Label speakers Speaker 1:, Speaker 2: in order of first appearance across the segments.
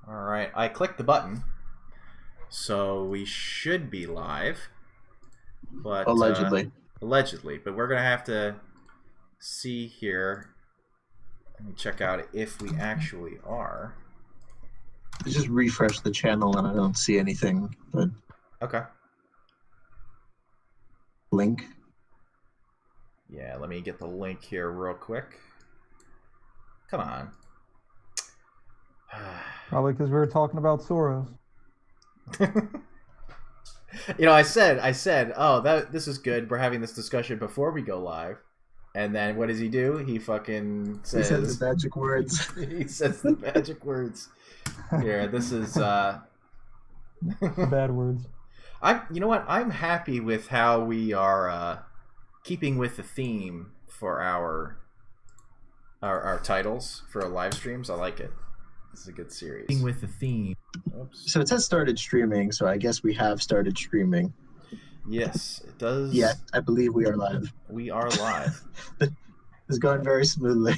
Speaker 1: All right, I clicked the button, so we should be live. But
Speaker 2: Allegedly.
Speaker 1: allegedly, but we're gonna have to see here. Let me check out if we actually are.
Speaker 2: I just refresh the channel and I don't see anything but
Speaker 1: Okay.
Speaker 2: link.
Speaker 1: Yeah, let me get the link here real quick. Come on.
Speaker 3: Probably because we were talking about Soros.
Speaker 1: I said, oh, this is good. We're having this discussion before we go live. And then what does he do? He fucking says...
Speaker 2: He says the magic words.
Speaker 1: He says the magic words. Here, this is...
Speaker 3: The bad words.
Speaker 1: You know what? I'm happy with how we are keeping with the theme for our titles for our live streams. I like it. This is a good series. Keeping with the theme. Oops.
Speaker 2: So it says started streaming, so I guess we have started streaming.
Speaker 1: Yes, it does.
Speaker 2: Yeah, I believe we are live.
Speaker 1: We are live.
Speaker 2: It's going very smoothly.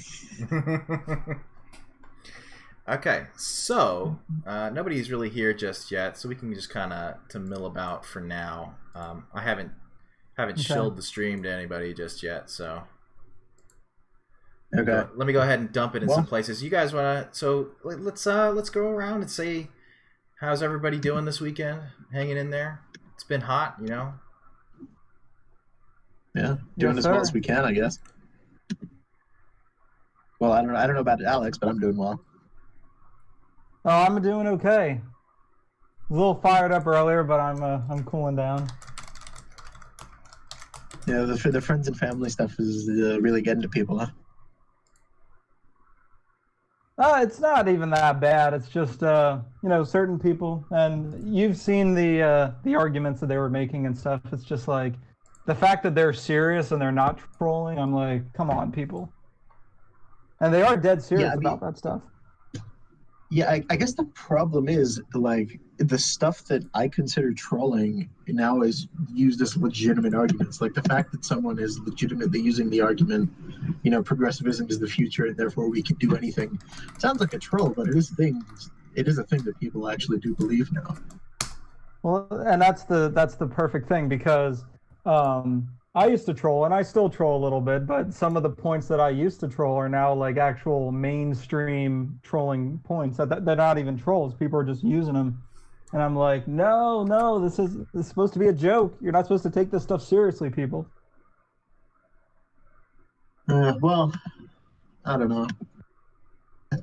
Speaker 1: Okay, so nobody's really here just yet, so we can just kind of to mill about for now. I haven't shilled the stream to anybody just yet, so
Speaker 2: Okay.
Speaker 1: let me go ahead and dump it in some places. You guys wanna? So let's go around and say how's everybody doing this weekend? Hanging in there? It's been hot, you know.
Speaker 2: Yeah, doing as well as we can, I guess. Well, I don't know about Alex, but I'm doing well.
Speaker 3: Oh, I'm doing okay. A little fired up earlier, but I'm cooling down.
Speaker 2: Yeah, the friends and family stuff is really getting to people, huh?
Speaker 3: It's not even that bad. It's just certain people, and you've seen the arguments that they were making and stuff. It's just like the fact that they're serious and they're not trolling. I'm like, come on, people. And they are dead serious about that stuff.
Speaker 2: Yeah, I guess the problem is, like, the stuff that I consider trolling now is used as legitimate arguments. Like, the fact that someone is legitimately using the argument, progressivism is the future and therefore we can do anything. Sounds like a troll, but it is a thing that people actually do believe now.
Speaker 3: Well, and that's the perfect thing, because I used to troll, and I still troll a little bit, but some of the points that I used to troll are now like actual mainstream trolling points. That they're not even trolls. People are just using them. And I'm like, no, this is supposed to be a joke. You're not supposed to take this stuff seriously, people.
Speaker 2: Well, I don't know.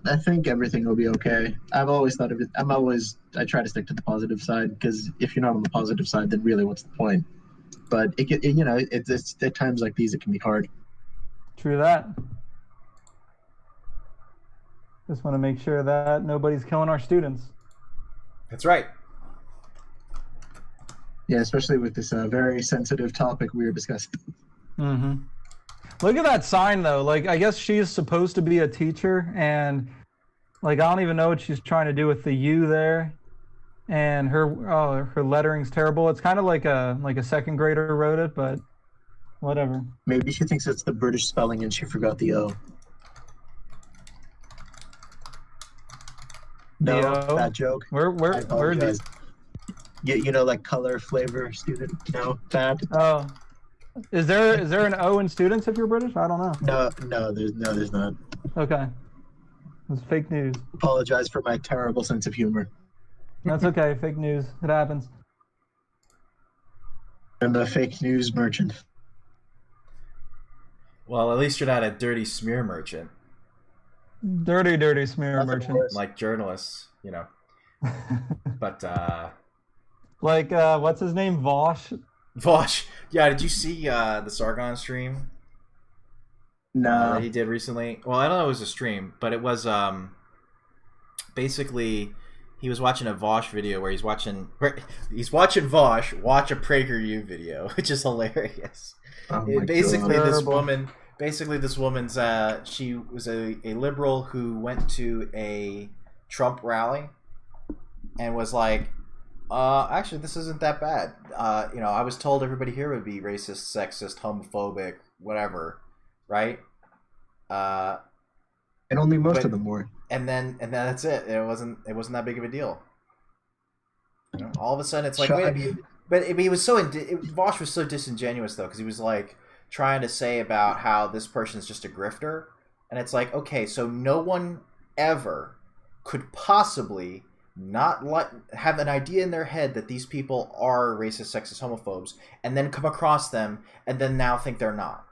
Speaker 2: I think everything will be okay. I've always thought of it. I try to stick to the positive side, because if you're not on the positive side, then really what's the point? But it's at times like these it can be hard.
Speaker 3: True that. Just want to make sure that nobody's killing our students.
Speaker 1: That's right.
Speaker 2: Yeah, especially with this very sensitive topic we were discussing.
Speaker 3: Mm-hmm. Look at that sign, though. Like, I guess she's supposed to be a teacher, and like I don't even know what she's trying to do with the U there. And her lettering's terrible. It's kind of like a second grader wrote it, but whatever.
Speaker 2: Maybe she thinks it's the British spelling and she forgot the O. No, bad joke.
Speaker 3: Where
Speaker 2: did like color, flavor, student? No, bad.
Speaker 3: Oh, is there an O in students if you're British? I don't know.
Speaker 2: No, there's not.
Speaker 3: Okay, it's fake news.
Speaker 2: Apologize for my terrible sense of humor.
Speaker 3: That's okay. Fake news. It happens.
Speaker 2: I'm a fake news merchant.
Speaker 1: Well, at least you're not a dirty smear merchant.
Speaker 3: Dirty smear merchant.
Speaker 1: Like journalists, But
Speaker 3: like what's his name? Vosh.
Speaker 1: Yeah, did you see the Sargon stream?
Speaker 2: No.
Speaker 1: That he did recently? Well, I don't know if it was a stream, but it was basically he was watching a Vosh video where he's watching Vosh watch a PragerU video, which is hilarious. Basically, this woman's she was a liberal who went to a Trump rally and was like, actually, this isn't that bad. I was told everybody here would be racist, sexist, homophobic, whatever, right?
Speaker 2: And only most of them were.
Speaker 1: And then that's it. It wasn't that big of a deal. You know, all of a sudden, it's like, but he was so Vosh was so disingenuous though, because he was like trying to say about how this person is just a grifter, and it's like, okay, so no one ever could possibly not have an idea in their head that these people are racist, sexist, homophobes, and then come across them and then now think they're not.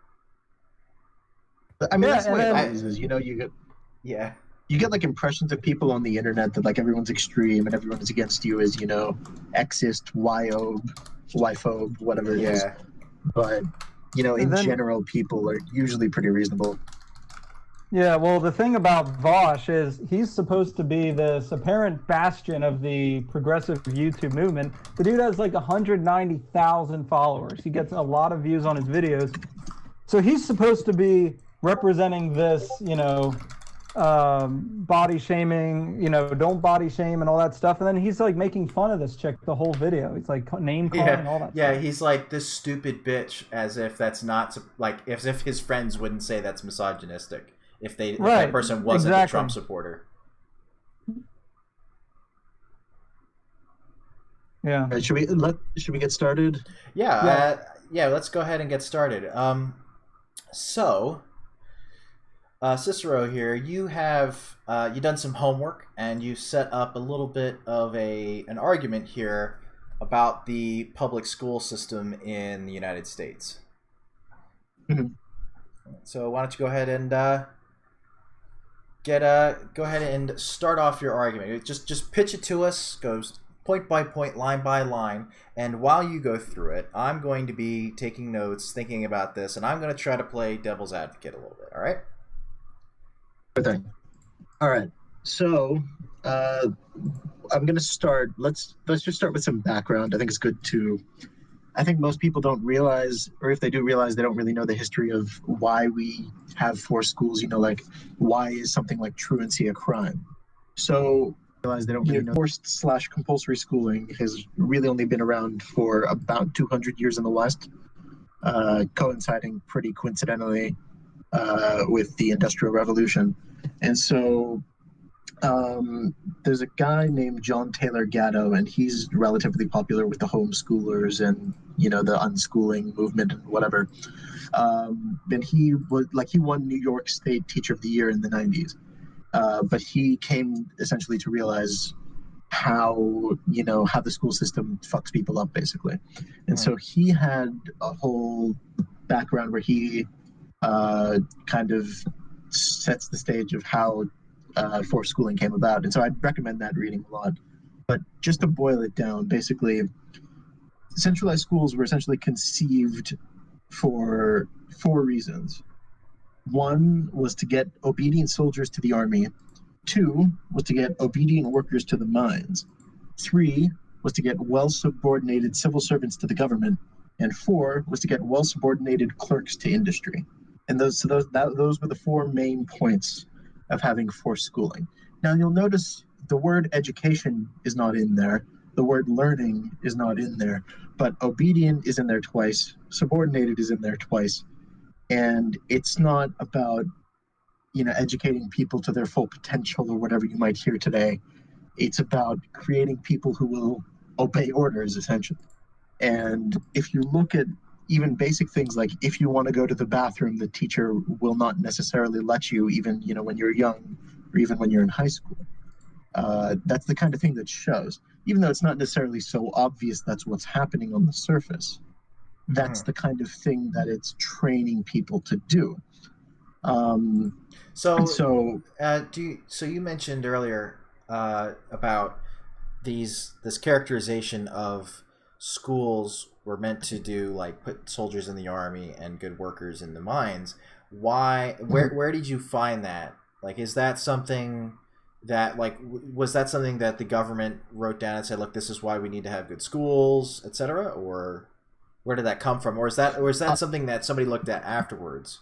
Speaker 2: I mean, that's what it is. You know, you get like impressions of people on the internet that like everyone's extreme and everyone is against you as, you know, Xist, Y-phobe, whatever it is. But, you know, in general, people are usually pretty reasonable.
Speaker 3: Yeah, well, the thing about Vosh is he's supposed to be this apparent bastion of the progressive YouTube movement. The dude has like 190,000 followers. He gets a lot of views on his videos. So he's supposed to be representing this, you know, body shaming, you know, don't body shame and all that stuff. And then he's like making fun of this chick the whole video. He's like name calling and all that stuff.
Speaker 1: Yeah, he's like, this stupid bitch, as if that's not, like, as if his friends wouldn't say that's misogynistic. If that person wasn't a Trump supporter.
Speaker 2: Yeah. Should we get started?
Speaker 1: Yeah. Let's go ahead and get started. Cicero here, you have you done some homework and you set up a little bit of an argument here about the public school system in the United States.
Speaker 2: Mm-hmm.
Speaker 1: So why don't you go ahead and go ahead and start off your argument. Just pitch it to us. Goes point by point, line by line, and while you go through it, I'm going to be taking notes, thinking about this, and I'm going to try to play devil's advocate a little bit. All right?
Speaker 2: Good thing. All right. So I'm going to start. Let's just start with some background. I think it's good to. I think most people don't realize, or if they do realize, they don't really know the history of why we have forced schools. You know, like why is something like truancy a crime? So realize they don't really know. Forced/compulsory schooling has really only been around for about 200 years in the West, coinciding pretty coincidentally with the Industrial Revolution. And so there's a guy named John Taylor Gatto, and he's relatively popular with the homeschoolers and, you know, the unschooling movement and whatever. And he won New York State Teacher of the Year in the 90s. But he came essentially to realize how the school system fucks people up, basically. And so he had a whole background where he kind of sets the stage of how forced schooling came about. And so I'd recommend that reading a lot. But just to boil it down, basically, centralized schools were essentially conceived for 4 reasons. 1 was to get obedient soldiers to the army. 2 was to get obedient workers to the mines. 3 was to get well-subordinated civil servants to the government. And 4 was to get well-subordinated clerks to industry. And those were the 4 main points of having forced schooling. Now you'll notice the word education is not in there. The word learning is not in there. But obedient is in there twice. Subordinated is in there twice. And it's not about, educating people to their full potential or whatever you might hear today. It's about creating people who will obey orders, essentially. And if you look at even basic things like if you want to go to the bathroom, the teacher will not necessarily let you, even, when you're young or even when you're in high school. That's the kind of thing that shows. Even though it's not necessarily so obvious that's what's happening on the surface. That's the kind of thing that it's training people to do.
Speaker 1: So you mentioned earlier about this characterization of schools were meant to do, like, put soldiers in the army and good workers in the mines. Where did you find that? Like, is that something that, like, was that something that the government wrote down and said, look, this is why we need to have good schools, etc., or where did that come from? Or is that something that somebody looked at afterwards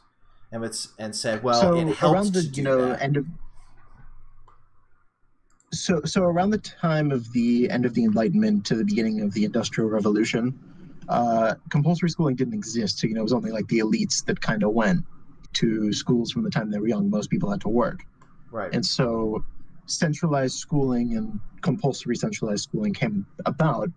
Speaker 1: and said, well, it helps
Speaker 2: around the,
Speaker 1: to do that?
Speaker 2: end of So around the time of the end of the Enlightenment to the beginning of the Industrial Revolution, compulsory schooling didn't exist. So, it was only like the elites that kind of went to schools from the time they were young. Most people had to work.
Speaker 1: Right.
Speaker 2: And so centralized schooling and compulsory centralized schooling came about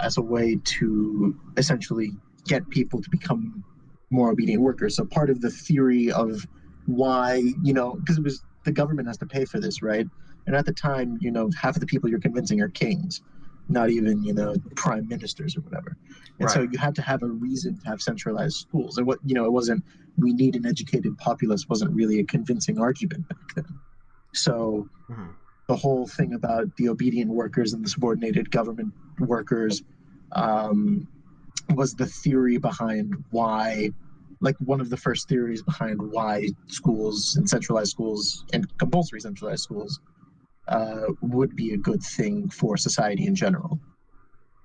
Speaker 2: as a way to essentially get people to become more obedient workers. So part of the theory of why, because it was the government has to pay for this, right? And at the time, half of the people you're convincing are kings, not even, prime ministers or whatever. And so you had to have a reason to have centralized schools. And it wasn't, we need an educated populace wasn't really a convincing argument back then. So the whole thing about the obedient workers and the subordinated government workers was the theory behind why, like one of the first theories behind why schools and centralized schools and compulsory centralized schools would be a good thing for society in general.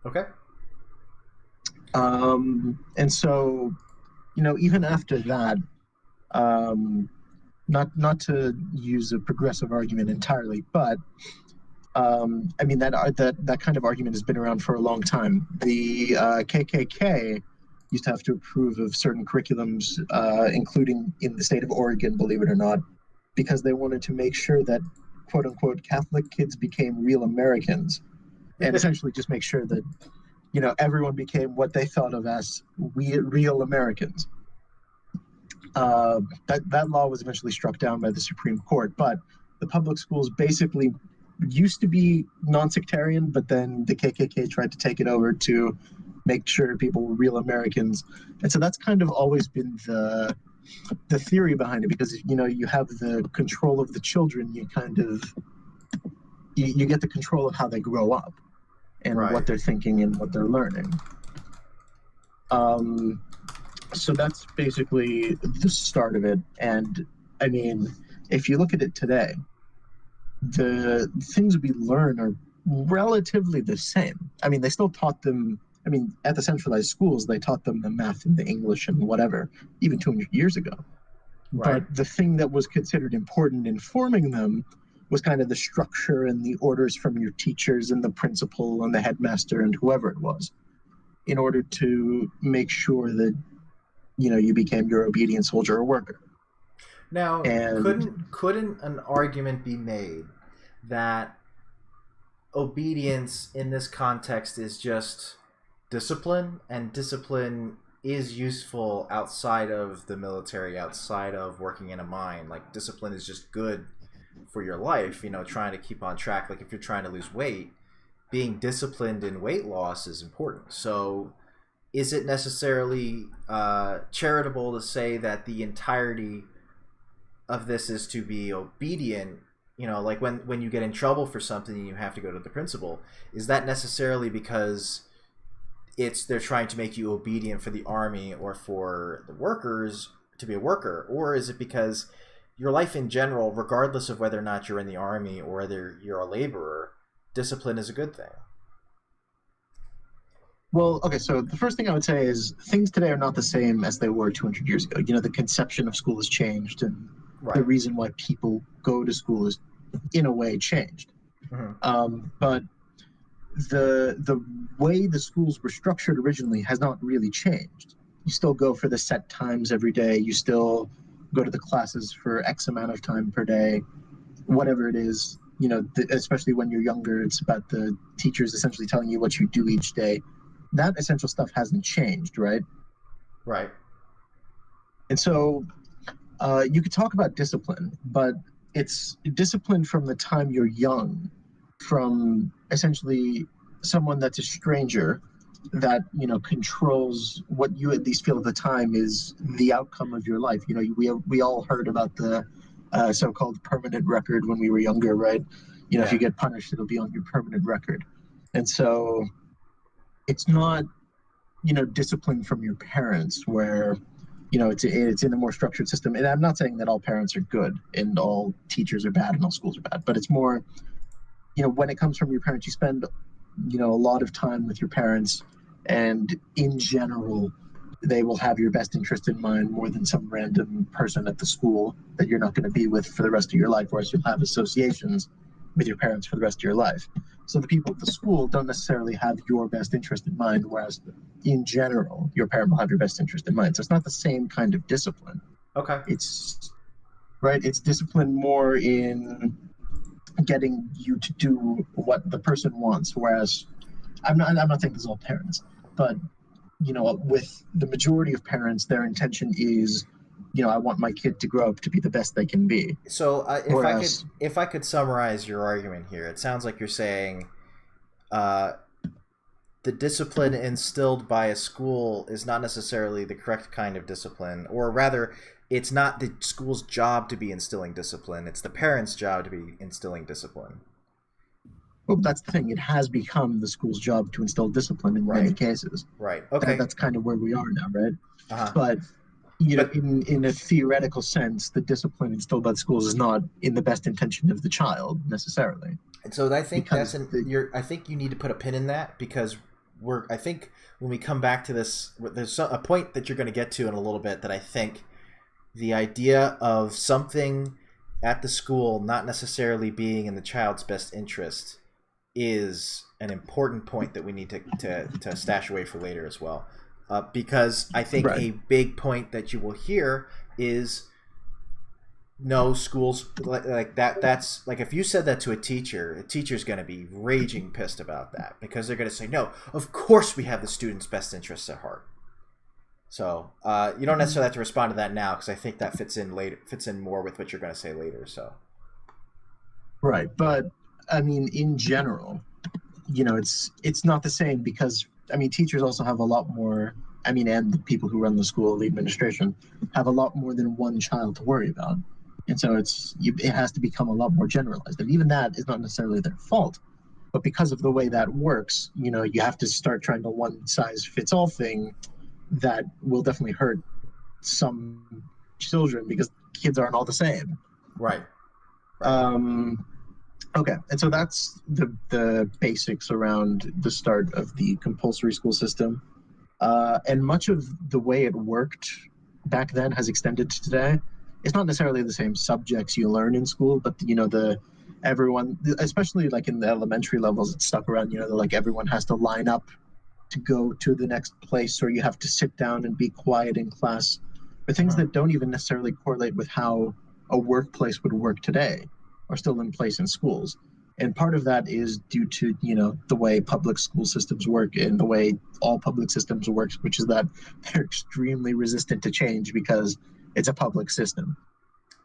Speaker 1: Okay.
Speaker 2: And so, even after that, not to use a progressive argument entirely, but that kind of argument has been around for a long time. The KKK used to have to approve of certain curriculums, including in the state of Oregon, believe it or not, because they wanted to make sure that quote unquote Catholic kids became real Americans, and essentially just make sure that everyone became what they thought of as real Americans. That law was eventually struck down by the Supreme Court, but the public schools basically used to be non-sectarian, but then the KKK tried to take it over to make sure people were real Americans. And so that's kind of always been the theory behind it, because you have the control of the children, you get the control of how they grow up and what they're thinking and what they're learning. So that's basically the start of it. And I mean, if you look at it today, the things we learn are relatively the same. I mean, they still taught them, at the centralized schools, they taught them the math and the English and whatever, even 200 years ago. Right. But the thing that was considered important in forming them was kind of the structure and the orders from your teachers and the principal and the headmaster and whoever it was, in order to make sure that, you became your obedient soldier or worker.
Speaker 1: Now, couldn't an argument be made that obedience in this context is just discipline, and discipline is useful outside of the military, outside of working in a mine? Like, discipline is just good for your life, trying to keep on track. Like, if you're trying to lose weight, being disciplined in weight loss is important. So is it necessarily charitable to say that the entirety of this is to be obedient? Like when you get in trouble for something and you have to go to the principal, is that necessarily because they're trying to make you obedient for the army or for the workers to be a worker? Or is it because your life in general, regardless of whether or not you're in the army or whether you're a laborer, discipline is a good thing?
Speaker 2: Well, okay, so the first thing I would say is things today are not the same as they were 200 years ago. The conception of school has changed, and the reason why people go to school is, in a way, changed. But the way the schools were structured originally has not really changed. You still go for the set times every day. You still go to the classes for X amount of time per day, whatever it is. Especially when you're younger, it's about the teachers essentially telling you what you do each day. That essential stuff hasn't changed, right?
Speaker 1: Right.
Speaker 2: And so you could talk about discipline, but it's discipline from the time you're young, from essentially someone that's a stranger that, controls what you at least feel at the time is the outcome of your life. We all heard about the so-called permanent record when we were younger, right? If you get punished, it'll be on your permanent record. And so it's not, discipline from your parents where, it's in a more structured system. And I'm not saying that all parents are good and all teachers are bad and all schools are bad, but it's more, when it comes from your parents, you spend, a lot of time with your parents, and in general, they will have your best interest in mind more than some random person at the school that you're not going to be with for the rest of your life, whereas you'll have associations with your parents for the rest of your life. So the people at the school don't necessarily have your best interest in mind, whereas in general, your parent will have your best interest in mind. So it's not the same kind of discipline.
Speaker 1: Okay.
Speaker 2: It's right? It's discipline more in getting you to do what the person wants. Whereas I'm not saying this is all parents, but with the majority of parents, their intention is, I want my kid to grow up to be the best they can be.
Speaker 1: So if I could summarize your argument here, it sounds like you're saying the discipline instilled by a school is not necessarily the correct kind of discipline, or rather, it's not the school's job to be instilling discipline. It's the parents' job to be instilling discipline.
Speaker 2: Well, that's the thing. It has become the school's job to instill discipline in many cases.
Speaker 1: Right. Okay.
Speaker 2: That's kind of where we are now, right?
Speaker 1: Uh-huh.
Speaker 2: But in a theoretical sense, the discipline instilled by the schools is not in the best intention of the child necessarily.
Speaker 1: And so I think I think you need to put a pin in that, because I think when we come back to this, there's a point that you're going to get to in a little bit that I think the idea of something at the school not necessarily being in the child's best interest is an important point that we need to stash away for later as well. Because I think a big point that you will hear is no schools like that. That's like, if you said that to a teacher's going to be raging pissed about that, because they're going to say, no, of course we have the student's best interests at heart. So you don't necessarily have to respond to that now, because I think that fits in more with what you're going to say later. So
Speaker 2: right, but I mean, in general, it's not the same, because teachers also have a lot more, and the people who run the school, the administration, have a lot more than one child to worry about. And so it has to become a lot more generalized. And even that is not necessarily their fault. But because of the way that works, you have to start trying to one-size-fits-all thing that will definitely hurt some children, because kids aren't all the same.
Speaker 1: Right.
Speaker 2: Okay, and so that's the basics around the start of the compulsory school system. And much of the way it worked back then has extended to today. It's not necessarily the same subjects you learn in school, but everyone, especially like in the elementary levels, it's stuck around, like everyone has to line up to go to the next place, or you have to sit down and be quiet in class, or things that don't even necessarily correlate with how a workplace would work today are still in place in schools. And part of that is due to, the way public school systems work, and the way all public systems work, which is that they're extremely resistant to change because it's a public system.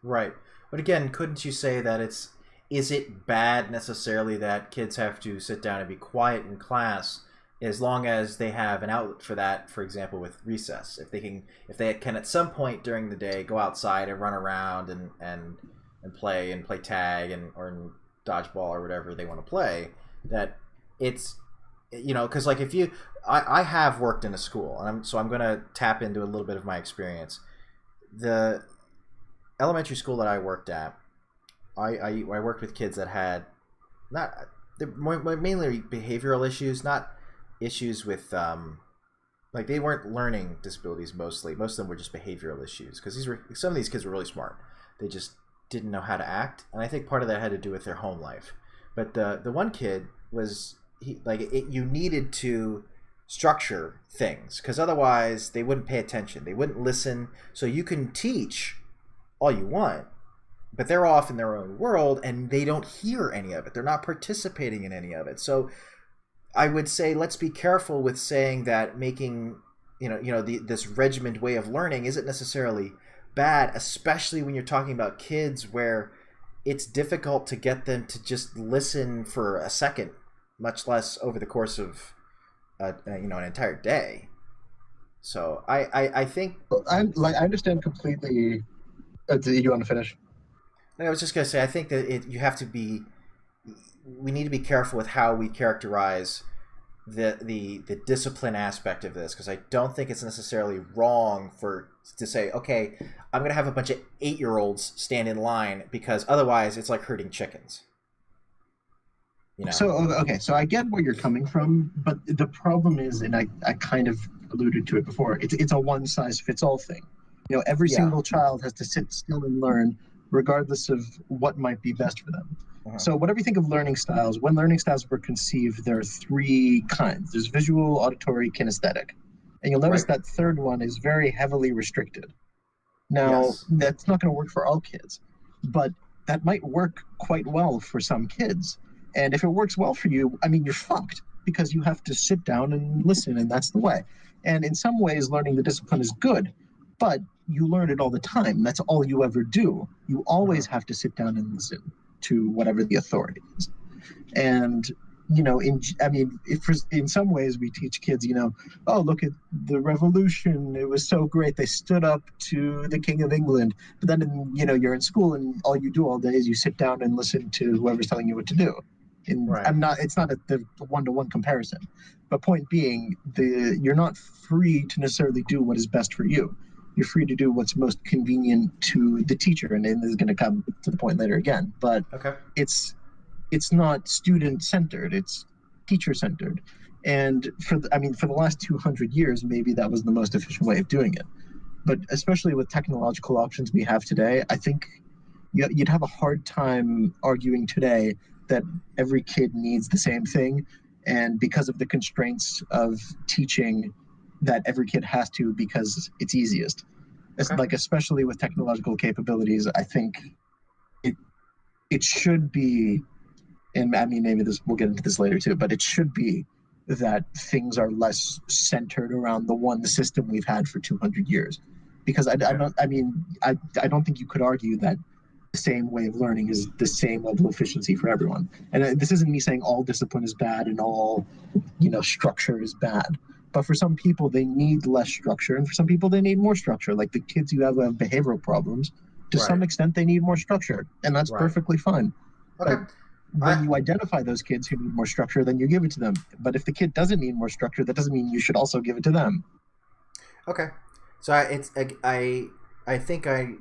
Speaker 1: Right. But again, couldn't you say that is it bad necessarily that kids have to sit down and be quiet in class, as long as they have an outlet for that, for example, with recess? If they can at some point during the day go outside and run around and play tag or dodgeball or whatever they want to play, that it's, because like I have worked in a school, and I'm going to tap into a little bit of my experience. The elementary school that I worked at, I worked with kids that had mainly behavioral issues, not issues with like they weren't learning disabilities mostly. Most of them were just behavioral issues, because some of these kids were really smart. They just didn't know how to act, and I think part of that had to do with their home life. But the one kid was you needed to structure things, because otherwise they wouldn't pay attention, they wouldn't listen. So you can teach all you want, but they're off in their own world and they don't hear any of it. They're not participating in any of it. So I would say let's be careful with saying that making this regimented way of learning isn't necessarily bad, especially when you're talking about kids where it's difficult to get them to just listen for a second, much less over the course of an entire day. So I think
Speaker 2: I understand completely. Do you want to finish?
Speaker 1: I was just gonna say, I think that we need to be careful with how we characterize the discipline aspect of this, because I don't think it's necessarily wrong to say, okay, I'm gonna have a bunch of 8-year-olds stand in line, because otherwise it's like herding chickens.
Speaker 2: So I get where you're coming from, but the problem is, and I kind of alluded to it before, it's a one-size-fits-all thing. Every single child has to sit still and learn, regardless of what might be best for them. Uh-huh. So whatever you think of learning styles, when learning styles were conceived, there are 3 kinds. There's visual, auditory, kinesthetic. And you'll notice that third one is very heavily restricted. Now,
Speaker 1: Yes.
Speaker 2: that's not going to work for all kids, but that might work quite well for some kids. And if it works well for you, I mean, you're fucked because you have to sit down and listen, and that's the way. And in some ways, learning the discipline is good, but you learn it all the time. That's all you ever do. You always have to sit down and listen to whatever the authority is. And in some ways we teach kids, oh, look at the revolution, it was so great, they stood up to the King of England. But then you're in school and all you do all day is you sit down and listen to whoever's telling you what to do. And
Speaker 1: Right.
Speaker 2: it's not the one-to-one comparison, but point being, you're not free to necessarily do what is best for you. You're free to do what's most convenient to the teacher, and this is going to come to the point later again, but
Speaker 1: Okay.
Speaker 2: It's not student-centered, it's teacher-centered. And for the last 200 years, maybe that was the most efficient way of doing it. But especially with technological options we have today, I think you'd have a hard time arguing today that every kid needs the same thing. And because of the constraints of teaching, that every kid has to because it's easiest. Okay. Like, especially with technological capabilities, I think it should be, and I mean, maybe we'll get into this later too, but it should be that things are less centered around the one system we've had for 200 years. Because I don't think you could argue that the same way of learning is the same level of efficiency for everyone. And this isn't me saying all discipline is bad and all, structure is bad. But for some people, they need less structure, and for some people, they need more structure. Like the kids who have behavioral problems, to some extent, they need more structure, and that's perfectly fine.
Speaker 1: Okay.
Speaker 2: But when you identify those kids who need more structure, then you give it to them. But if the kid doesn't need more structure, that doesn't mean you should also give it to them.
Speaker 1: Okay. So I think I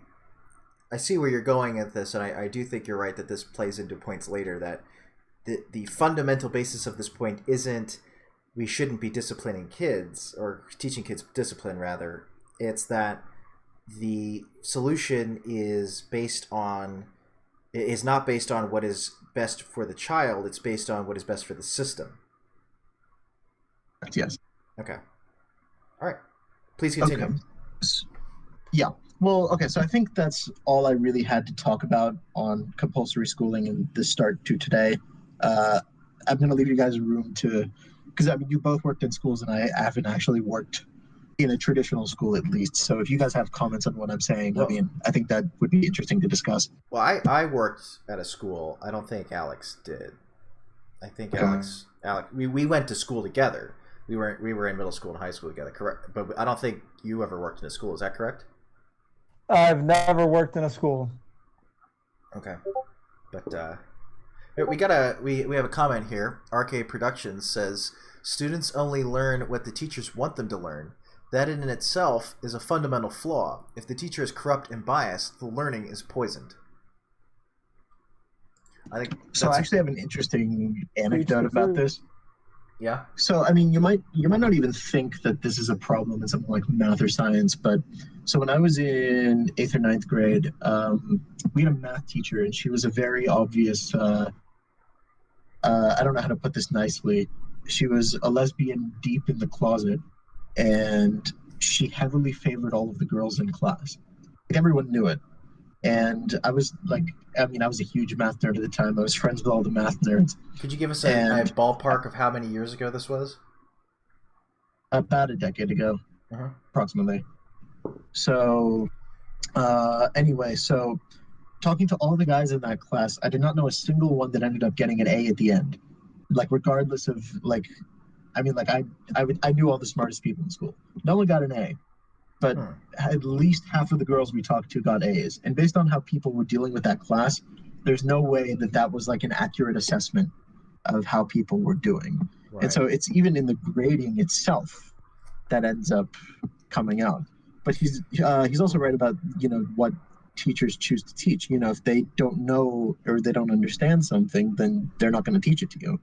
Speaker 1: see where you're going at this, and I do think you're right that this plays into points later, that the fundamental basis of this point isn't we shouldn't be disciplining kids, or teaching kids discipline, rather. It's that the solution is not based on what is best for the child, it's based on what is best for the system.
Speaker 2: Yes.
Speaker 1: Okay. All right. Please continue.
Speaker 2: Okay. Yeah. Well, okay, so I think that's all I really had to talk about on compulsory schooling and the start to today. I'm going to leave you guys room to, because you both worked in schools and I haven't actually worked in a traditional school, at least. So if you guys have comments on what I'm saying, well, I think that would be interesting to discuss.
Speaker 1: Well, I worked at a school. I don't think Alex did. I think Alex, we went to school together. We were in middle school and high school together, correct? But I don't think you ever worked in a school. Is that correct?
Speaker 3: I've never worked in a school.
Speaker 1: Okay, but we have a comment here. RK Productions says students only learn what the teachers want them to learn. That in itself is a fundamental flaw. If the teacher is corrupt and biased, the learning is poisoned. I think
Speaker 2: so. I actually have an interesting anecdote about this.
Speaker 1: Yeah. So
Speaker 2: you might not even think that this is a problem in something like math or science, but so when I was in 8th or 9th grade, we had a math teacher, and she was a very obvious. I don't know how to put this nicely. She was a lesbian deep in the closet, and she heavily favored all of the girls in class. Like, everyone knew it. And I was a huge math nerd at the time. I was friends with all the math nerds.
Speaker 1: Could you give us a ballpark of how many years ago this was?
Speaker 2: About a decade ago, approximately. So, anyway, so talking to all the guys in that class, I did not know a single one that ended up getting an A at the end. Like, regardless of, I knew all the smartest people in school. No one got an A. But at least half of the girls we talked to got A's. And based on how people were dealing with that class, there's no way that was like an accurate assessment of how people were doing. Right. And so it's even in the grading itself that ends up coming out. But he's also right about, what teachers choose to teach. If they don't know or they don't understand something, then they're not going to teach it to you.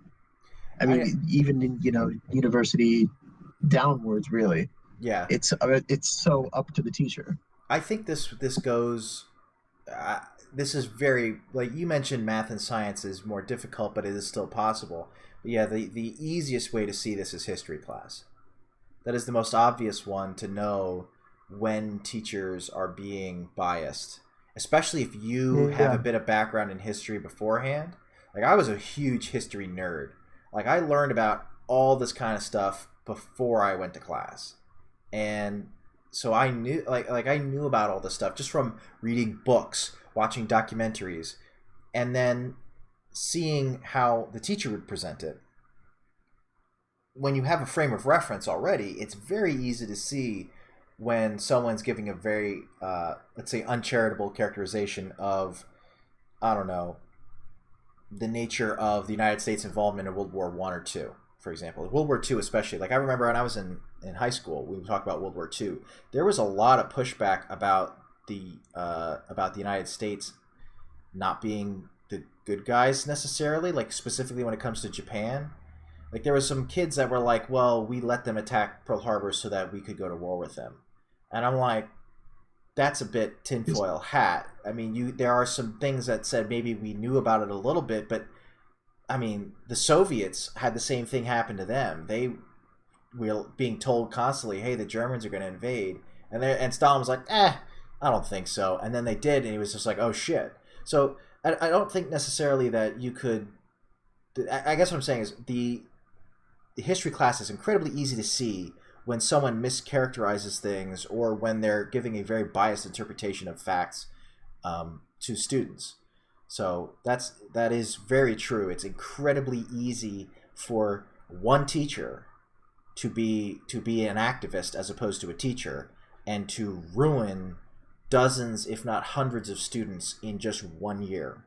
Speaker 2: Even in, university downwards, really.
Speaker 1: Yeah,
Speaker 2: it's so up to the teacher.
Speaker 1: I think this goes. This is very, like you mentioned, math and science is more difficult, but it is still possible. But yeah, the easiest way to see this is history class. That is the most obvious one to know when teachers are being biased, especially if you have a bit of background in history beforehand. Like, I was a huge history nerd. Like, I learned about all this kind of stuff before I went to class. And so I knew, I knew about all this stuff just from reading books, watching documentaries, and then seeing how the teacher would present it. When you have a frame of reference already, it's very easy to see when someone's giving a very, let's say, uncharitable characterization of, I don't know, the nature of the United States involvement in World War I or II, for example. World War II especially. Like, I remember when I was in high school, we would talk about World War II. There was a lot of pushback about the United States not being the good guys necessarily, like specifically when it comes to Japan. Like, there was some kids that were like, well, we let them attack Pearl Harbor so that we could go to war with them. And I'm like, that's a bit tinfoil hat. I mean, there are some things that said maybe we knew about it a little bit, but I mean, the Soviets had the same thing happen to them. They were being told constantly, hey, the Germans are going to invade. And Stalin was like, I don't think so. And then they did, and he was just like, oh, shit. So I don't think necessarily that you could... I guess what I'm saying is the history class is incredibly easy to see when someone mischaracterizes things or when they're giving a very biased interpretation of facts to students. So that is very true. It's incredibly easy for one teacher to be an activist as opposed to a teacher, and to ruin dozens, if not hundreds, of students in just 1 year.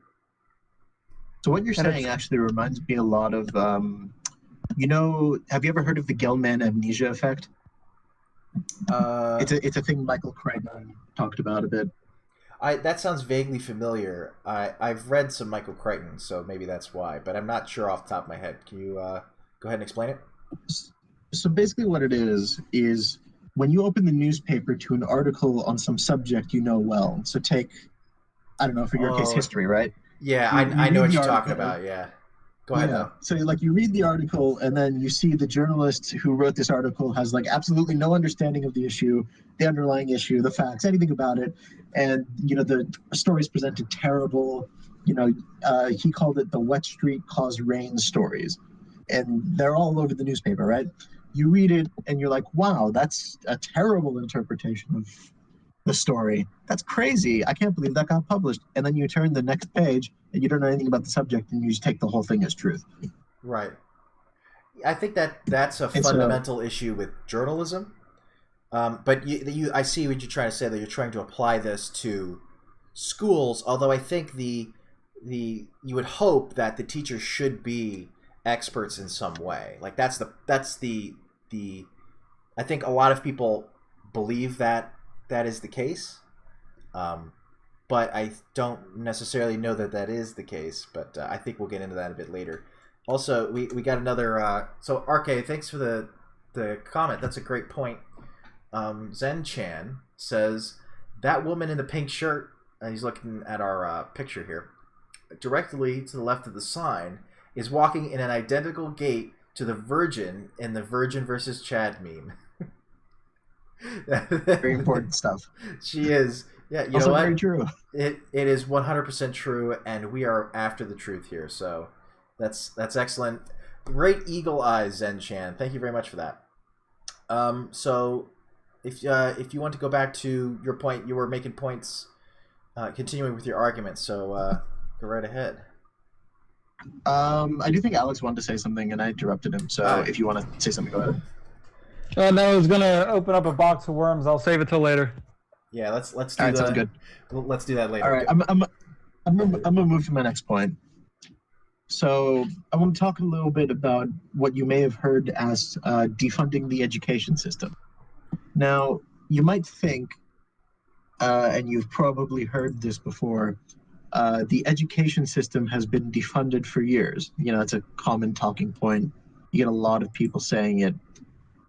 Speaker 2: So what you're saying actually reminds me a lot of, have you ever heard of the Gell-Mann amnesia effect? It's a thing Michael Crichton talked about a bit.
Speaker 1: That sounds vaguely familiar. I've read some Michael Crichton, so maybe that's why, but I'm not sure off the top of my head. Can you go ahead and explain it?
Speaker 2: So basically what it is when you open the newspaper to an article on some subject you know well. So take, I don't know, for your case, history, right?
Speaker 1: Yeah, I know what you're talking about, yeah. Go ahead, though.
Speaker 2: So, you read the article, and then you see the journalist who wrote this article has, absolutely no understanding of the issue, the underlying issue, the facts, anything about it. And, the story's presented terrible. He called it the wet street caused rain stories. And they're all over the newspaper, right? You read it, and you're like, wow, that's a terrible interpretation of the story. That's crazy. I can't believe that got published. And then you turn the next page and you don't know anything about the subject, and you just take the whole thing as truth.
Speaker 1: Right. I think that's a fundamental issue with journalism. But I see what you're trying to say, that you're trying to apply this to schools, although I think you would hope that the teachers should be experts in some way. Like, that's the I think a lot of people believe that is the case, but I don't necessarily know that is the case. But I think we'll get into that a bit later. Also, we got another. So RK, thanks for the comment. That's a great point. Zen Chan says that woman in the pink shirt. He's looking at our picture here. Directly to the left of the sign is walking in an identical gait to the Virgin in the Virgin versus Chad meme.
Speaker 2: Very important stuff.
Speaker 1: She is. Yeah, you
Speaker 2: also
Speaker 1: know what?
Speaker 2: Very true.
Speaker 1: It is 100% true, and we are after the truth here. So that's excellent. Great eagle eyes, Zen Chan. Thank you very much for that. So if you want to go back to your point, you were making points, continuing with your argument. So go right ahead.
Speaker 2: I do think Alex wanted to say something, and I interrupted him. So if you want to say something, go ahead.
Speaker 3: No, I was gonna open up a box of worms. I'll save it till later.
Speaker 1: Yeah, let's do that.
Speaker 2: Sounds good.
Speaker 1: Let's do that later.
Speaker 2: All right, I'm gonna move to my next point. So I want to talk a little bit about what you may have heard as defunding the education system. Now, you might think, and you've probably heard this before, the education system has been defunded for years. It's a common talking point. You get a lot of people saying it.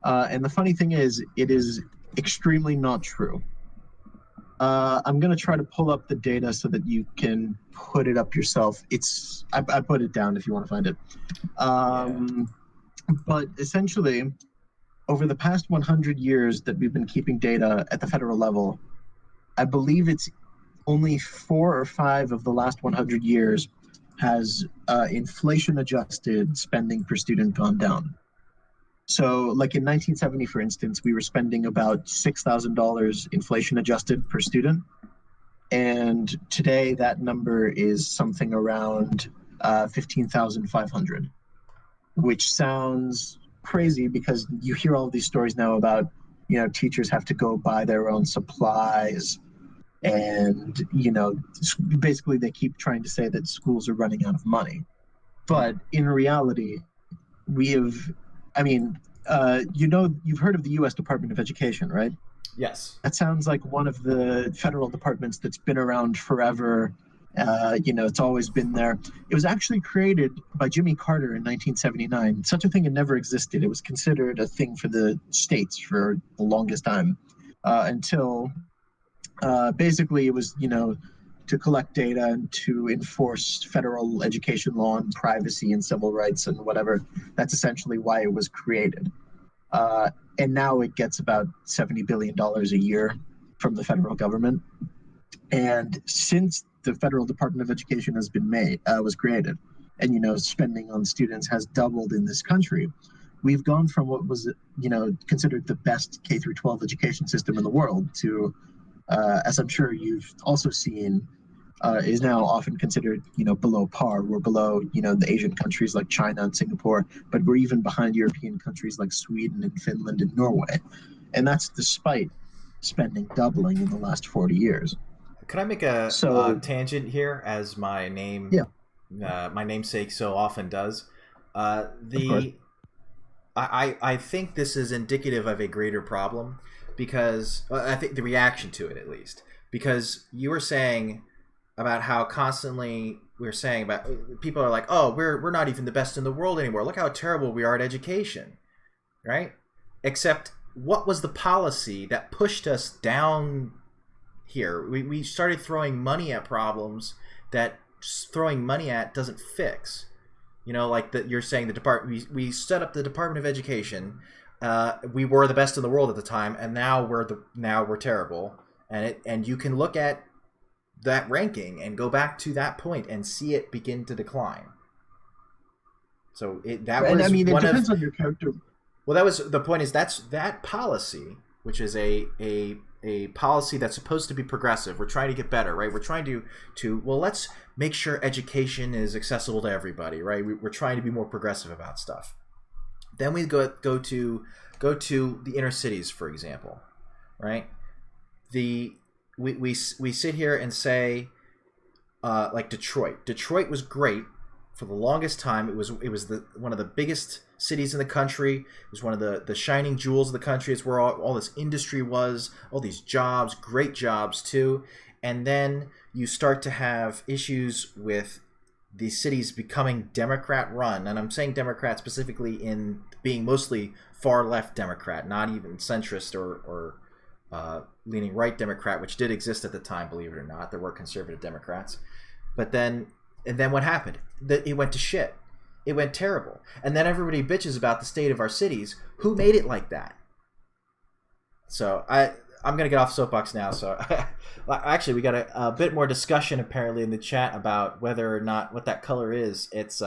Speaker 2: And the funny thing is, it is extremely not true. I'm going to try to pull up the data so that you can put it up yourself. I put it down if you want to find it. But essentially, over the past 100 years that we've been keeping data at the federal level, I believe it's only 4 or 5 of the last 100 years has inflation-adjusted spending per student gone down. So, like in 1970, for instance, we were spending about $6,000 inflation-adjusted per student. And today that number is something around 15,500, which sounds crazy because you hear all of these stories now about, teachers have to go buy their own supplies. And, basically they keep trying to say that schools are running out of money. But in reality, we have, you've heard of the U.S. Department of Education, right?
Speaker 1: Yes.
Speaker 2: That sounds like one of the federal departments that's been around forever. It's always been there. It was actually created by Jimmy Carter in 1979. Such a thing had never existed. It was considered a thing for the states for the longest time until basically it was, to collect data and to enforce federal education law and privacy and civil rights and whatever. That's essentially why it was created. And now it gets about $70 billion a year from the federal government. And since the Federal Department of Education has been was created, and, spending on students has doubled in this country, we've gone from what was, considered the best K through 12 education system in the world to, as I'm sure you've also seen, is now often considered, below par. We're below, the Asian countries like China and Singapore, but we're even behind European countries like Sweden and Finland and Norway. And that's despite spending doubling in the last 40 years.
Speaker 1: Could I make a tangent here, as my name, my namesake so often does? I think this is indicative of a greater problem, because I think the reaction to it, at least, because you were saying about how constantly we're saying about people are like, oh, we're not even the best in the world anymore. Look how terrible we are at education, right? Except, what was the policy that pushed us down here? We started throwing money at problems that throwing money at doesn't fix. Like that you're saying, the department. We set up the Department of Education. We were the best in the world at the time, and now we're terrible. And you can look at that ranking and go back to that point and see it begin to decline. So it depends
Speaker 2: on your character.
Speaker 1: Well, that was the point. Is that policy, which is a policy that's supposed to be progressive. We're trying to get better, right? We're trying to let's make sure education is accessible to everybody, right? We're trying to be more progressive about stuff. Then we go to the inner cities, for example, right? We sit here and say, like Detroit. Detroit was great for the longest time. It was one of the biggest cities in the country. It was one of the shining jewels of the country. It's where all this industry was, all these jobs, great jobs too. And then you start to have issues with these cities becoming Democrat run. And I'm saying Democrat specifically in being mostly far left Democrat, not even centrist or leaning right Democrat, which did exist at the time, believe it or not. There were conservative Democrats. But then what happened? It went to shit. It went terrible. And then everybody bitches about the state of our cities. Who made it like that? So I'm going to get off soapbox now. So actually, we got a bit more discussion apparently in the chat about whether or not what that color is. It's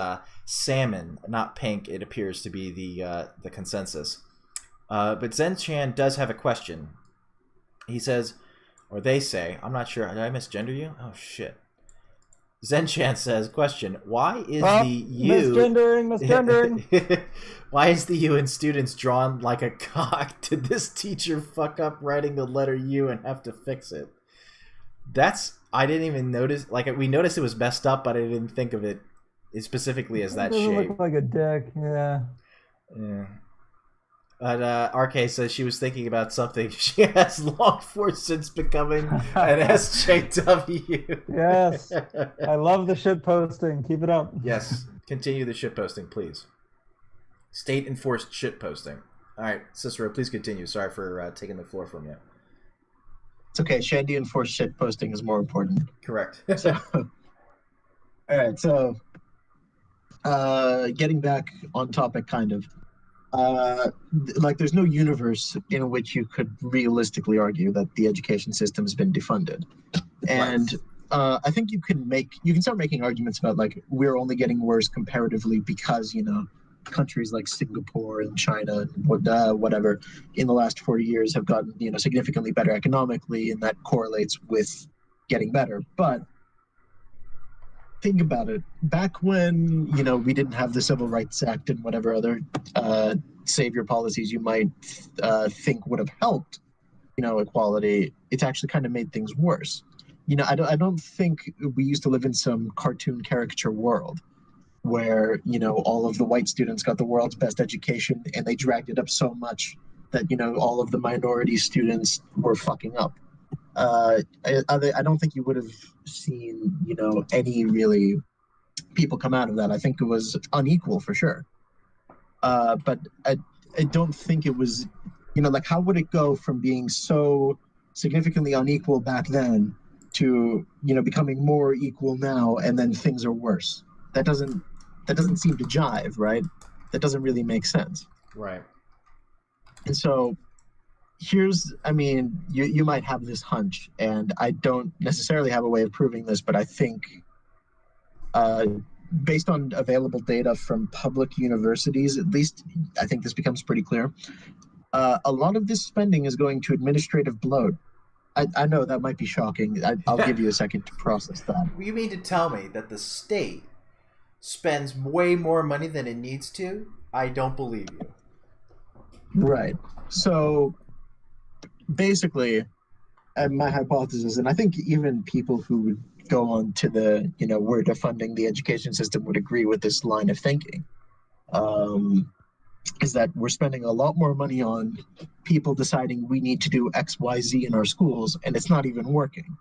Speaker 1: salmon, not pink. It appears to be the consensus. But Zen Chan does have a question. He says, or they say, I'm not sure. Did I misgender you? Oh, shit. Zen Chan says, question, why is the U... Misgendering. Why is the U in students drawn like a cock? Did this teacher fuck up writing the letter U and have to fix it? I didn't even notice. Like, we noticed it was messed up, but I didn't think of it specifically as that shape.
Speaker 3: Look like a dick, yeah.
Speaker 1: Yeah. But RK says she was thinking about something she has longed for since becoming an SJW.
Speaker 3: Yes. I love the shit posting. Keep it up.
Speaker 1: Yes. Continue the shit posting, please. State enforced shit posting. All right, Cicero, please continue. Sorry for taking the floor from you.
Speaker 2: It's okay. Shandy enforced shit posting is more important.
Speaker 1: Correct.
Speaker 2: All right. So getting back on topic, kind of. like there's no universe in which you could realistically argue that the education system has been defunded. And I think you can start making arguments about like we're only getting worse comparatively because countries like Singapore and China and whatever in the last 40 years have gotten significantly better economically, and that correlates with getting better. But think about it. Back when we didn't have the Civil Rights Act and whatever other savior policies you might think would have helped equality, it's actually kind of made things worse. I don't think we used to live in some cartoon caricature world where all of the white students got the world's best education and they dragged it up so much that all of the minority students were fucking up. I don't think you would have seen any really people come out of that. I think it was unequal for sure, but I don't think it was like how would it go from being so significantly unequal back then to becoming more equal now, and then things are worse. That doesn't seem to jive, right? That doesn't really make sense.
Speaker 1: Right.
Speaker 2: And so you might have this hunch, and I don't necessarily have a way of proving this, but I think based on available data from public universities, at least I think this becomes pretty clear. A lot of this spending is going to administrative bloat. I know that might be shocking. I'll give you a second to process that.
Speaker 1: You mean to tell me that the state spends way more money than it needs to? I don't believe you.
Speaker 2: Right. So basically, my hypothesis, and I think even people who would go on to the, we're defunding the education system would agree with this line of thinking, is that we're spending a lot more money on people deciding we need to do X, Y, Z in our schools, and it's not even working.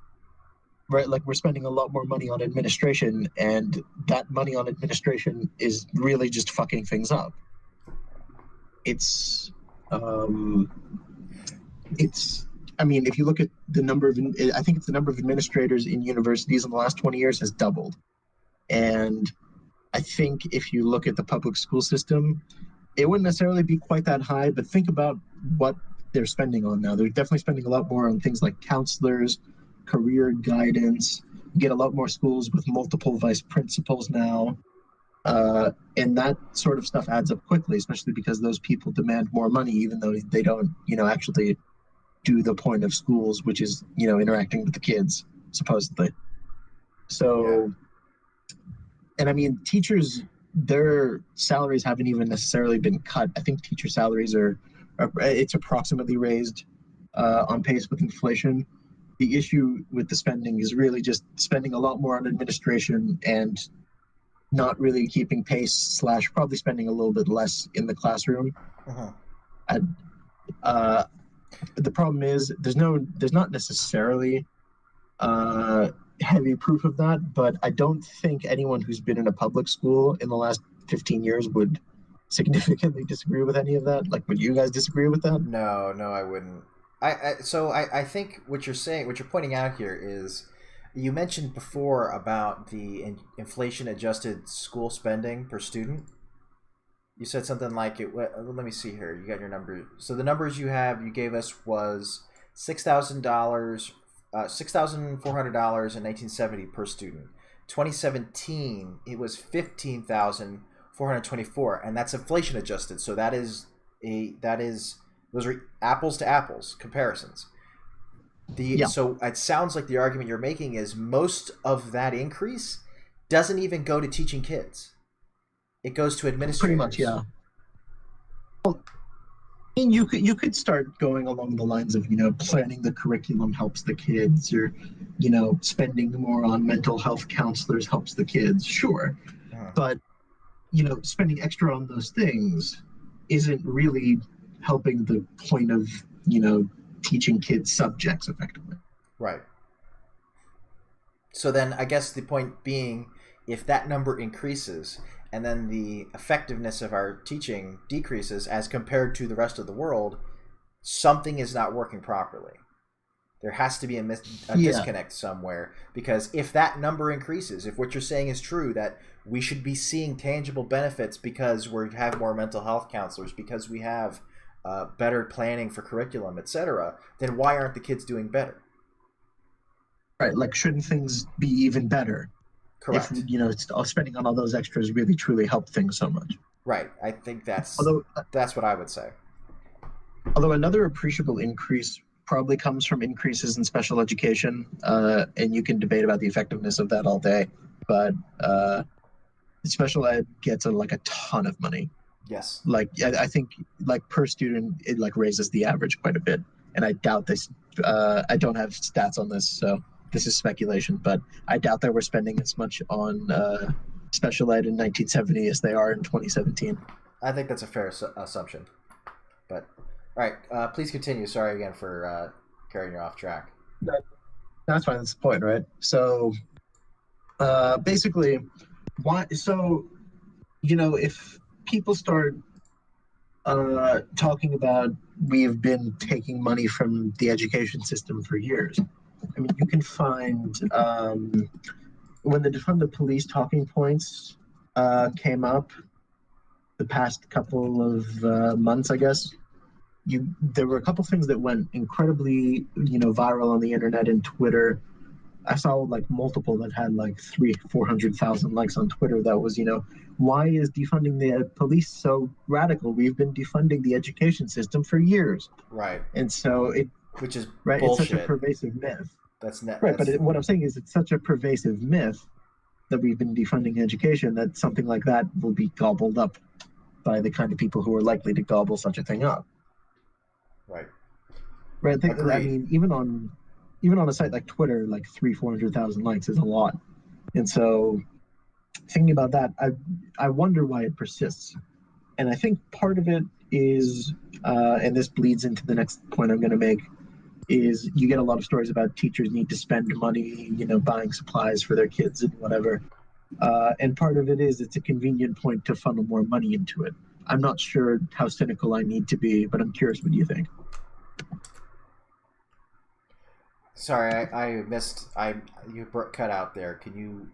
Speaker 2: Right? Like we're spending a lot more money on administration, and that money on administration is really just fucking things up. If you look at the number of, I think it's the number of administrators in universities in the last 20 years has doubled. And I think if you look at the public school system, it wouldn't necessarily be quite that high, but think about what they're spending on now. They're definitely spending a lot more on things like counselors, career guidance. You get a lot more schools with multiple vice principals now. And that sort of stuff adds up quickly, especially because those people demand more money, even though they don't, actually do the point of schools, which is, interacting with the kids, supposedly. So, and teachers, their salaries haven't even necessarily been cut. I think teacher salaries are it's approximately raised on pace with inflation. The issue with the spending is really just spending a lot more on administration and not really keeping pace / probably spending a little bit less in the classroom. The problem is there's not necessarily heavy proof of that, but I don't think anyone who's been in a public school in the last 15 years would significantly disagree with any of that. Like, would you guys disagree with that?
Speaker 1: No, I wouldn't. I think what you're pointing out here is, you mentioned before about the inflation-adjusted school spending per student. You said something like it. Let me see here. You got your numbers. So the numbers you gave us was $6,400 in 1970 per student. 2017, it was $15,424, and that's inflation adjusted. So those are apples to apples comparisons. So it sounds like the argument you're making is most of that increase doesn't even go to teaching kids. It goes to administrators.
Speaker 2: Pretty much, yeah. Well, you could start going along the lines of, planning the curriculum helps the kids, or, spending more on mental health counselors helps the kids. Sure. But, spending extra on those things isn't really helping the point of, teaching kids subjects effectively.
Speaker 1: Right. So then I guess the point being, if that number increases and then the effectiveness of our teaching decreases as compared to the rest of the world, something is not working properly. There has to be a disconnect somewhere, because if that number increases, if what you're saying is true, that we should be seeing tangible benefits because we have more mental health counselors, because we have better planning for curriculum, etc., then why aren't the kids doing better?
Speaker 2: Right, like shouldn't things be even better?
Speaker 1: Correct.
Speaker 2: If spending on all those extras really truly helped things so much.
Speaker 1: Right. I think that's what I would say.
Speaker 2: Although another appreciable increase probably comes from increases in special education, and you can debate about the effectiveness of that all day, but special ed gets a ton of money.
Speaker 1: Yes.
Speaker 2: Like I think like per student it like raises the average quite a bit, and I doubt this. I don't have stats on this, so this is speculation, but I doubt that we're spending as much on special ed in 1970 as they are in 2017.
Speaker 1: I think that's a fair assumption. But all right, please continue. Sorry again for carrying you off track.
Speaker 2: That's fine. That's the point, right? So basically, why? So if people start talking about we've been taking money from the education system for years. I mean, you can find when the defund the police talking points came up the past couple of months, I guess. There were a couple things that went incredibly, viral on the internet and Twitter. I saw like multiple that had like 400,000 likes on Twitter. That was, why is defunding the police so radical? We've been defunding the education system for years.
Speaker 1: Right.
Speaker 2: And so
Speaker 1: which is
Speaker 2: right.
Speaker 1: Bullshit.
Speaker 2: It's such a pervasive myth.
Speaker 1: Right.
Speaker 2: But what I'm saying is it's such a pervasive myth that we've been defunding education that something like that will be gobbled up by the kind of people who are likely to gobble such a thing up.
Speaker 1: Right.
Speaker 2: Right. I mean, even on a site like Twitter, like 400,000 likes is a lot. And so thinking about that, I wonder why it persists. And I think part of it is, and this bleeds into the next point I'm going to make, is you get a lot of stories about teachers need to spend money, buying supplies for their kids and whatever. And part of it is it's a convenient point to funnel more money into it. I'm not sure how cynical I need to be, but I'm curious what you think.
Speaker 1: Sorry, I missed. You cut out there. Can you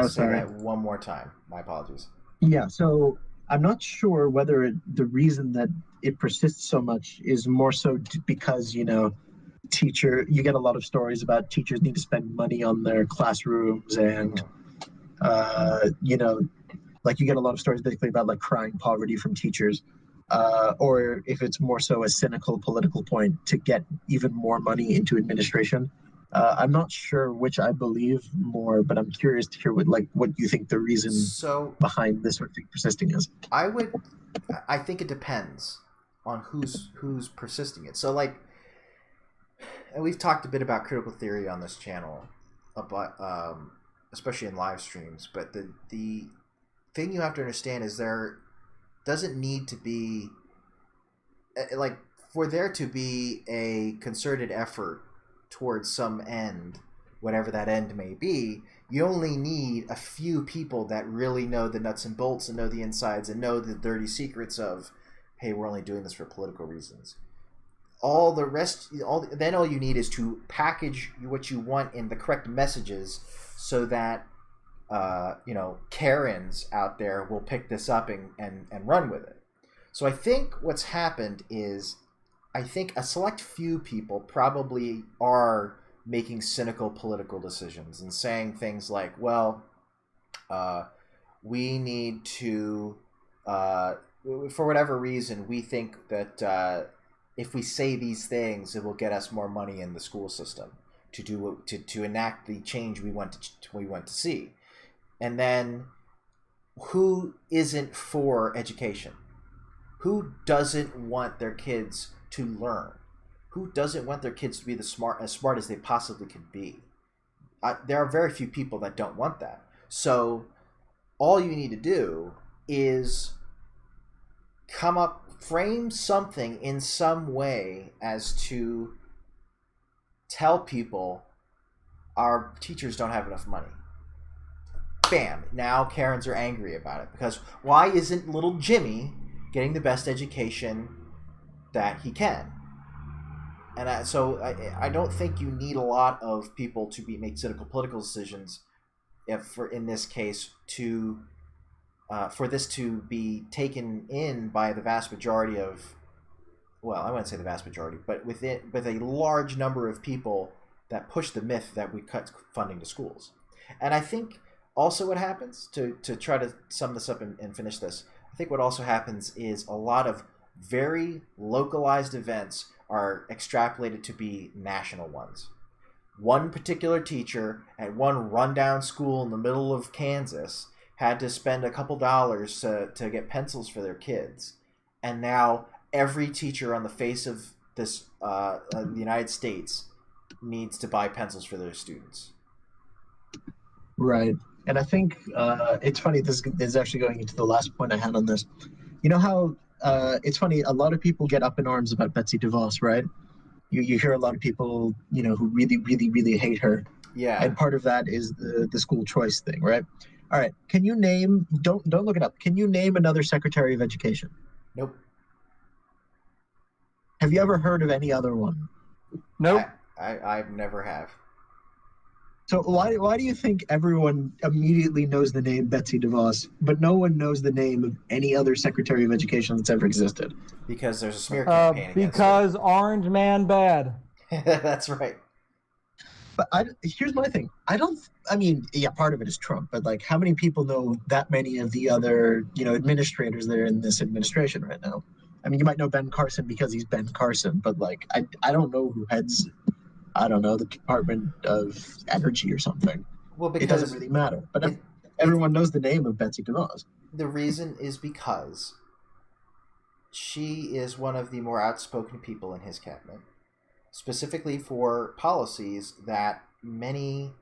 Speaker 1: say that one more time? My apologies.
Speaker 2: Yeah. So I'm not sure whether the reason that it persists so much is more so because you get a lot of stories about teachers need to spend money on their classrooms, and like you get a lot of stories basically about like crying poverty from teachers. Or if it's more so a cynical political point to get even more money into administration. I'm not sure which I believe more, but I'm curious to hear what you think the reason behind this sort of thing persisting is.
Speaker 1: I think it depends on who's persisting it. So and we've talked a bit about critical theory on this channel, about especially in live streams. But the thing you have to understand is there doesn't need to be for there to be a concerted effort towards some end, whatever that end may be. You only need a few people that really know the nuts and bolts and know the insides and know the dirty secrets of, hey, we're only doing this for political reasons. All the rest, then all you need is to package what you want in the correct messages so that Karens out there will pick this up and run with it. So I think what's happened is I think a select few people probably are making cynical political decisions and saying things like, well, we need to, for whatever reason, we think that if we say these things, it will get us more money in the school system to enact the change we want to see. And then who isn't for education? Who doesn't want their kids to learn? Who doesn't want their kids to be as smart as they possibly could be? There are very few people that don't want that. So all you need to do is frame something in some way as to tell people our teachers don't have enough money. Bam! Now Karens are angry about it because why isn't little Jimmy getting the best education that he can? I don't think you need a lot of people to make cynical political decisions, in this case, to for this to be taken in by the vast majority of, well, I wouldn't say the vast majority, but with a large number of people that push the myth that we cut funding to schools. And I think also what happens, to try to sum this up and finish this, I think what also happens is a lot of very localized events are extrapolated to be national ones. One particular teacher at one rundown school in the middle of Kansas had to spend a couple dollars to get pencils for their kids. And now every teacher on the face of the United States needs to buy pencils for their students.
Speaker 2: Right. And I think it's funny, this is actually going into the last point I had on this. You know how it's funny, a lot of people get up in arms about Betsy DeVos, right? You hear a lot of people, who really, really, really hate her.
Speaker 1: Yeah.
Speaker 2: And part of that is the school choice thing, right? All right. Can you name, don't look it up, can you name another Secretary of Education?
Speaker 1: Nope.
Speaker 2: Have you ever heard of any other one?
Speaker 3: Nope.
Speaker 1: I've never have.
Speaker 2: So why do you think everyone immediately knows the name Betsy DeVos, but no one knows the name of any other Secretary of Education that's ever existed?
Speaker 1: Because there's a smear campaign against
Speaker 3: because Orange Man bad.
Speaker 1: That's right.
Speaker 2: But here's my thing. Part of it is Trump, but like, how many people know that many of the other, administrators that are in this administration right now? I mean, you might know Ben Carson because he's Ben Carson, but like, I don't know who heads, the Department of Energy or something.
Speaker 1: Well, because
Speaker 2: it doesn't really matter. But everyone knows the name of Betsy DeVos.
Speaker 1: The reason is because she is one of the more outspoken people in his cabinet, specifically for policies that many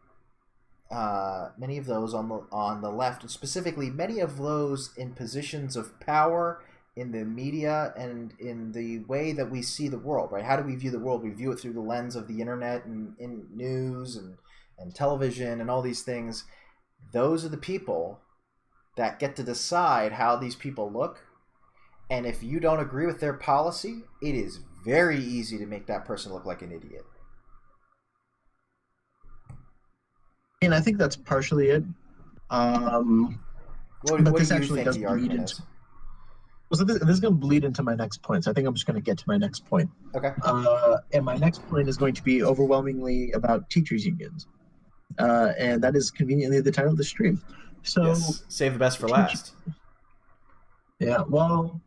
Speaker 1: of those on the left, and specifically many of those in positions of power in the media and in the way that we see the world, right? How do we view the world? We view it through the lens of the internet and in news and television and all these things. Those are the people that get to decide how these people look. And if you don't agree with their policy, it is very easy to make that person look like an idiot.
Speaker 2: And I think that's partially it.
Speaker 1: What do you think the argument is?
Speaker 2: Well, so this is going to bleed into my next point. So I think I'm just going to get to my next point.
Speaker 1: Okay.
Speaker 2: And my next point is going to be overwhelmingly about teachers' unions. And that is conveniently the title of the stream. So
Speaker 1: yes. Save the best for last.
Speaker 2: Yeah, well,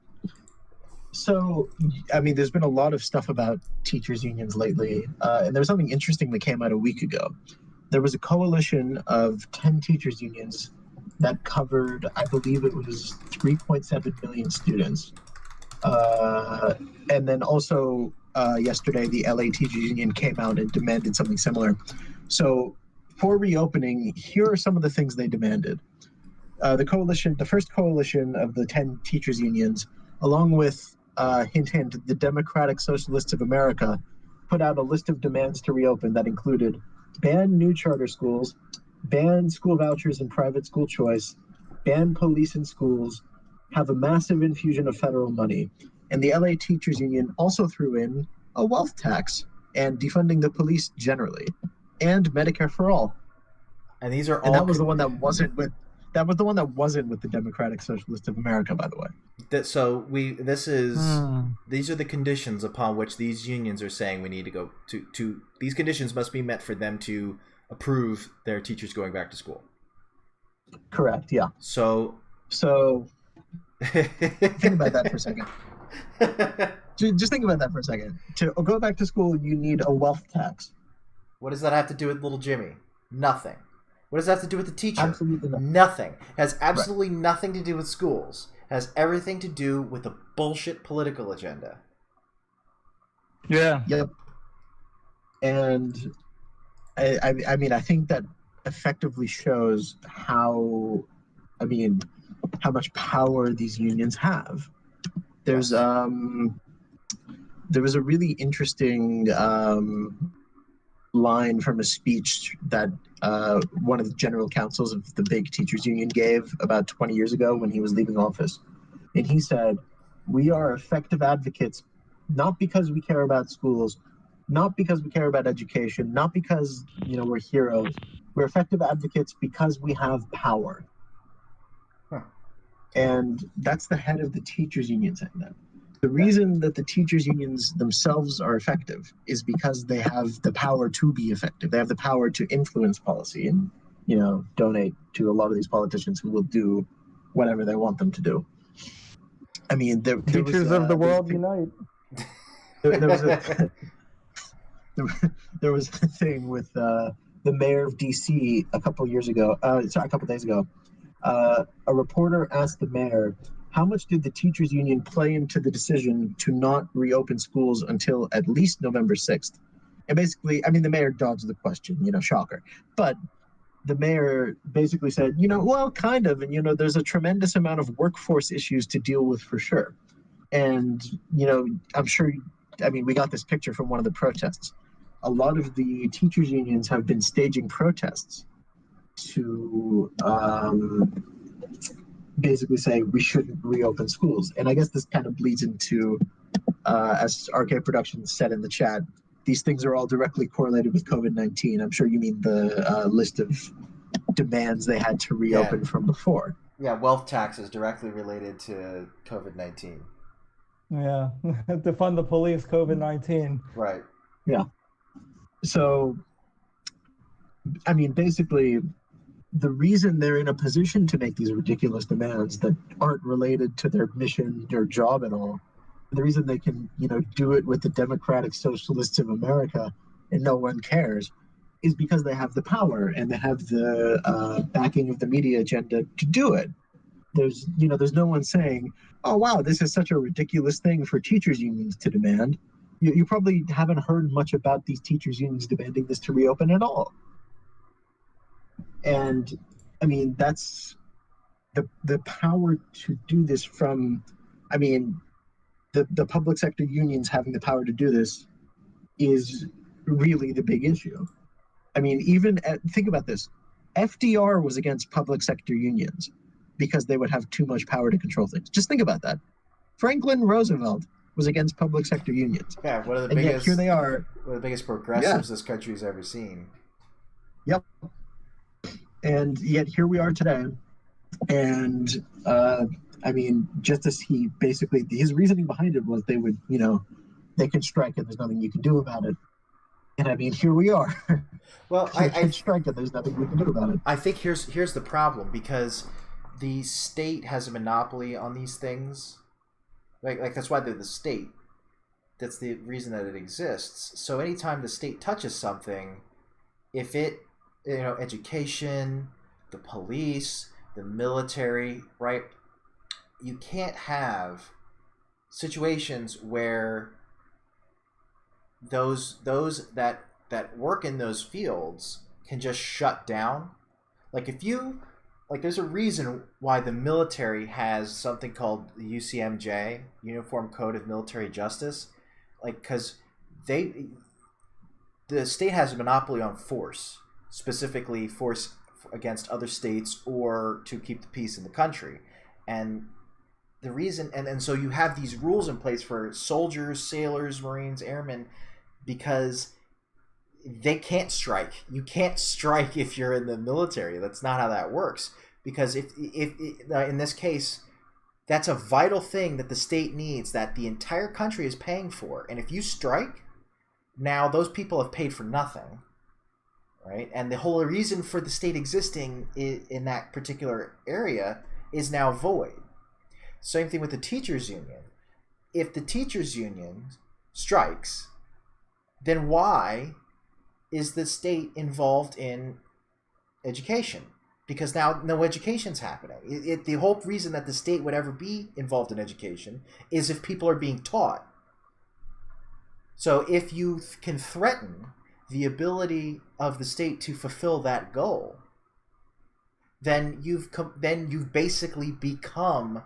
Speaker 2: so, there's been a lot of stuff about teachers' unions lately. And there was something interesting that came out a week ago. There was a coalition of 10 teachers' unions that covered, I believe it was 3.7 million students. And then also yesterday, the LA Teachers Union came out and demanded something similar. So for reopening, here are some of the things they demanded. The first coalition of the 10 teachers unions, along with, hint, the Democratic Socialists of America, put out a list of demands to reopen that included ban new charter schools, ban school vouchers and private school choice, ban police in schools, have a massive infusion of federal money. And the LA Teachers Union also threw in a wealth tax and defunding the police generally, and Medicare for all.
Speaker 1: And these are all.
Speaker 2: And that was the one that wasn't with. That was the one that wasn't with the Democratic Socialists of America, by the way.
Speaker 1: These are the conditions upon which these unions are saying we need to go to. These conditions must be met for them to approve their teachers going back to school.
Speaker 2: Correct. Yeah.
Speaker 1: So
Speaker 2: think about that for a second. Just think about that for a second. To go back to school, you need a wealth tax.
Speaker 1: What does that have to do with little Jimmy? Nothing. What does that have to do with the teacher?
Speaker 2: Absolutely nothing.
Speaker 1: Nothing. Has absolutely nothing to do with schools. Has everything to do with a bullshit political agenda.
Speaker 3: Yeah.
Speaker 2: Yep. And I think that effectively shows how much power these unions have. There was a really interesting line from a speech that one of the general counsels of the big teachers union gave about 20 years ago when he was leaving office. And he said, "We are effective advocates, not because we care about schools, not because we care about education, not because, we're heroes. We're effective advocates because we have power.
Speaker 1: Huh.
Speaker 2: And that's the head of the teachers union saying that. The reason that the teachers unions themselves are effective is because they have the power to be effective. They have the power to influence policy and, donate to a lot of these politicians who will do whatever they want them to do. I mean,
Speaker 3: teachers of the world unite.
Speaker 2: There was a thing with the mayor of DC a couple days ago. A reporter asked the mayor, how much did the teachers union play into the decision to not reopen schools until at least November 6th? And basically, the mayor dodged the question, shocker. But the mayor basically said, well, kind of. And, there's a tremendous amount of workforce issues to deal with for sure. And, I'm sure, we got this picture from one of the protests. A lot of the teachers unions have been staging protests to basically say we shouldn't reopen schools. And I guess this kind of bleeds into, as RK Productions said in the chat, these things are all directly correlated with COVID-19. I'm sure you mean the list of demands they had to reopen from before.
Speaker 1: Yeah, wealth tax is directly related to COVID-19.
Speaker 3: Yeah, to fund the police, COVID-19.
Speaker 1: Right.
Speaker 2: Yeah. So, basically, the reason they're in a position to make these ridiculous demands that aren't related to their mission, their job at all, the reason they can, do it with the Democratic Socialists of America and no one cares, is because they have the power and they have the backing of the media agenda to do it. There's no one saying, oh, wow, this is such a ridiculous thing for teachers unions to demand. You probably haven't heard much about these teachers unions demanding this to reopen at all. And that's the power to do this from, the public sector unions having the power to do this is really the big issue. Think about this. FDR was against public sector unions because they would have too much power to control things. Just think about that. Franklin Roosevelt was against public sector unions.
Speaker 1: Yeah, one of the
Speaker 2: biggest. Yet here they are.
Speaker 1: One of the biggest progressives this country's ever seen.
Speaker 2: Yep. And yet here we are today. And just as he basically, his reasoning behind it was they would, they can strike and there's nothing you can do about it. And here we are.
Speaker 1: Well,
Speaker 2: I can strike and there's nothing we can do about it.
Speaker 1: I think here's the problem, because the state has a monopoly on these things. Like that's why they're the state. That's the reason that it exists. So anytime the state touches something, if it, education, the police, the military, right? You can't have situations where those that work in those fields can just shut down. There's a reason why the military has something called the UCMJ, Uniform Code of Military Justice, because the state has a monopoly on force, specifically force against other states or to keep the peace in the country. And the reason, and so you have these rules in place for soldiers, sailors, Marines, airmen, because they can't strike. You can't strike if you're in the military. That's not how that works. Because if in this case, that's a vital thing that the state needs, that the entire country is paying for. And if you strike, now those people have paid for nothing, right? And the whole reason for the state existing in that particular area is now void. Same thing with the teachers union. If the teachers union strikes, then why is the state involved in education? Because now no education's happening. The whole reason that the state would ever be involved in education is if people are being taught. So if you can threaten the ability of the state to fulfill that goal, then you've basically become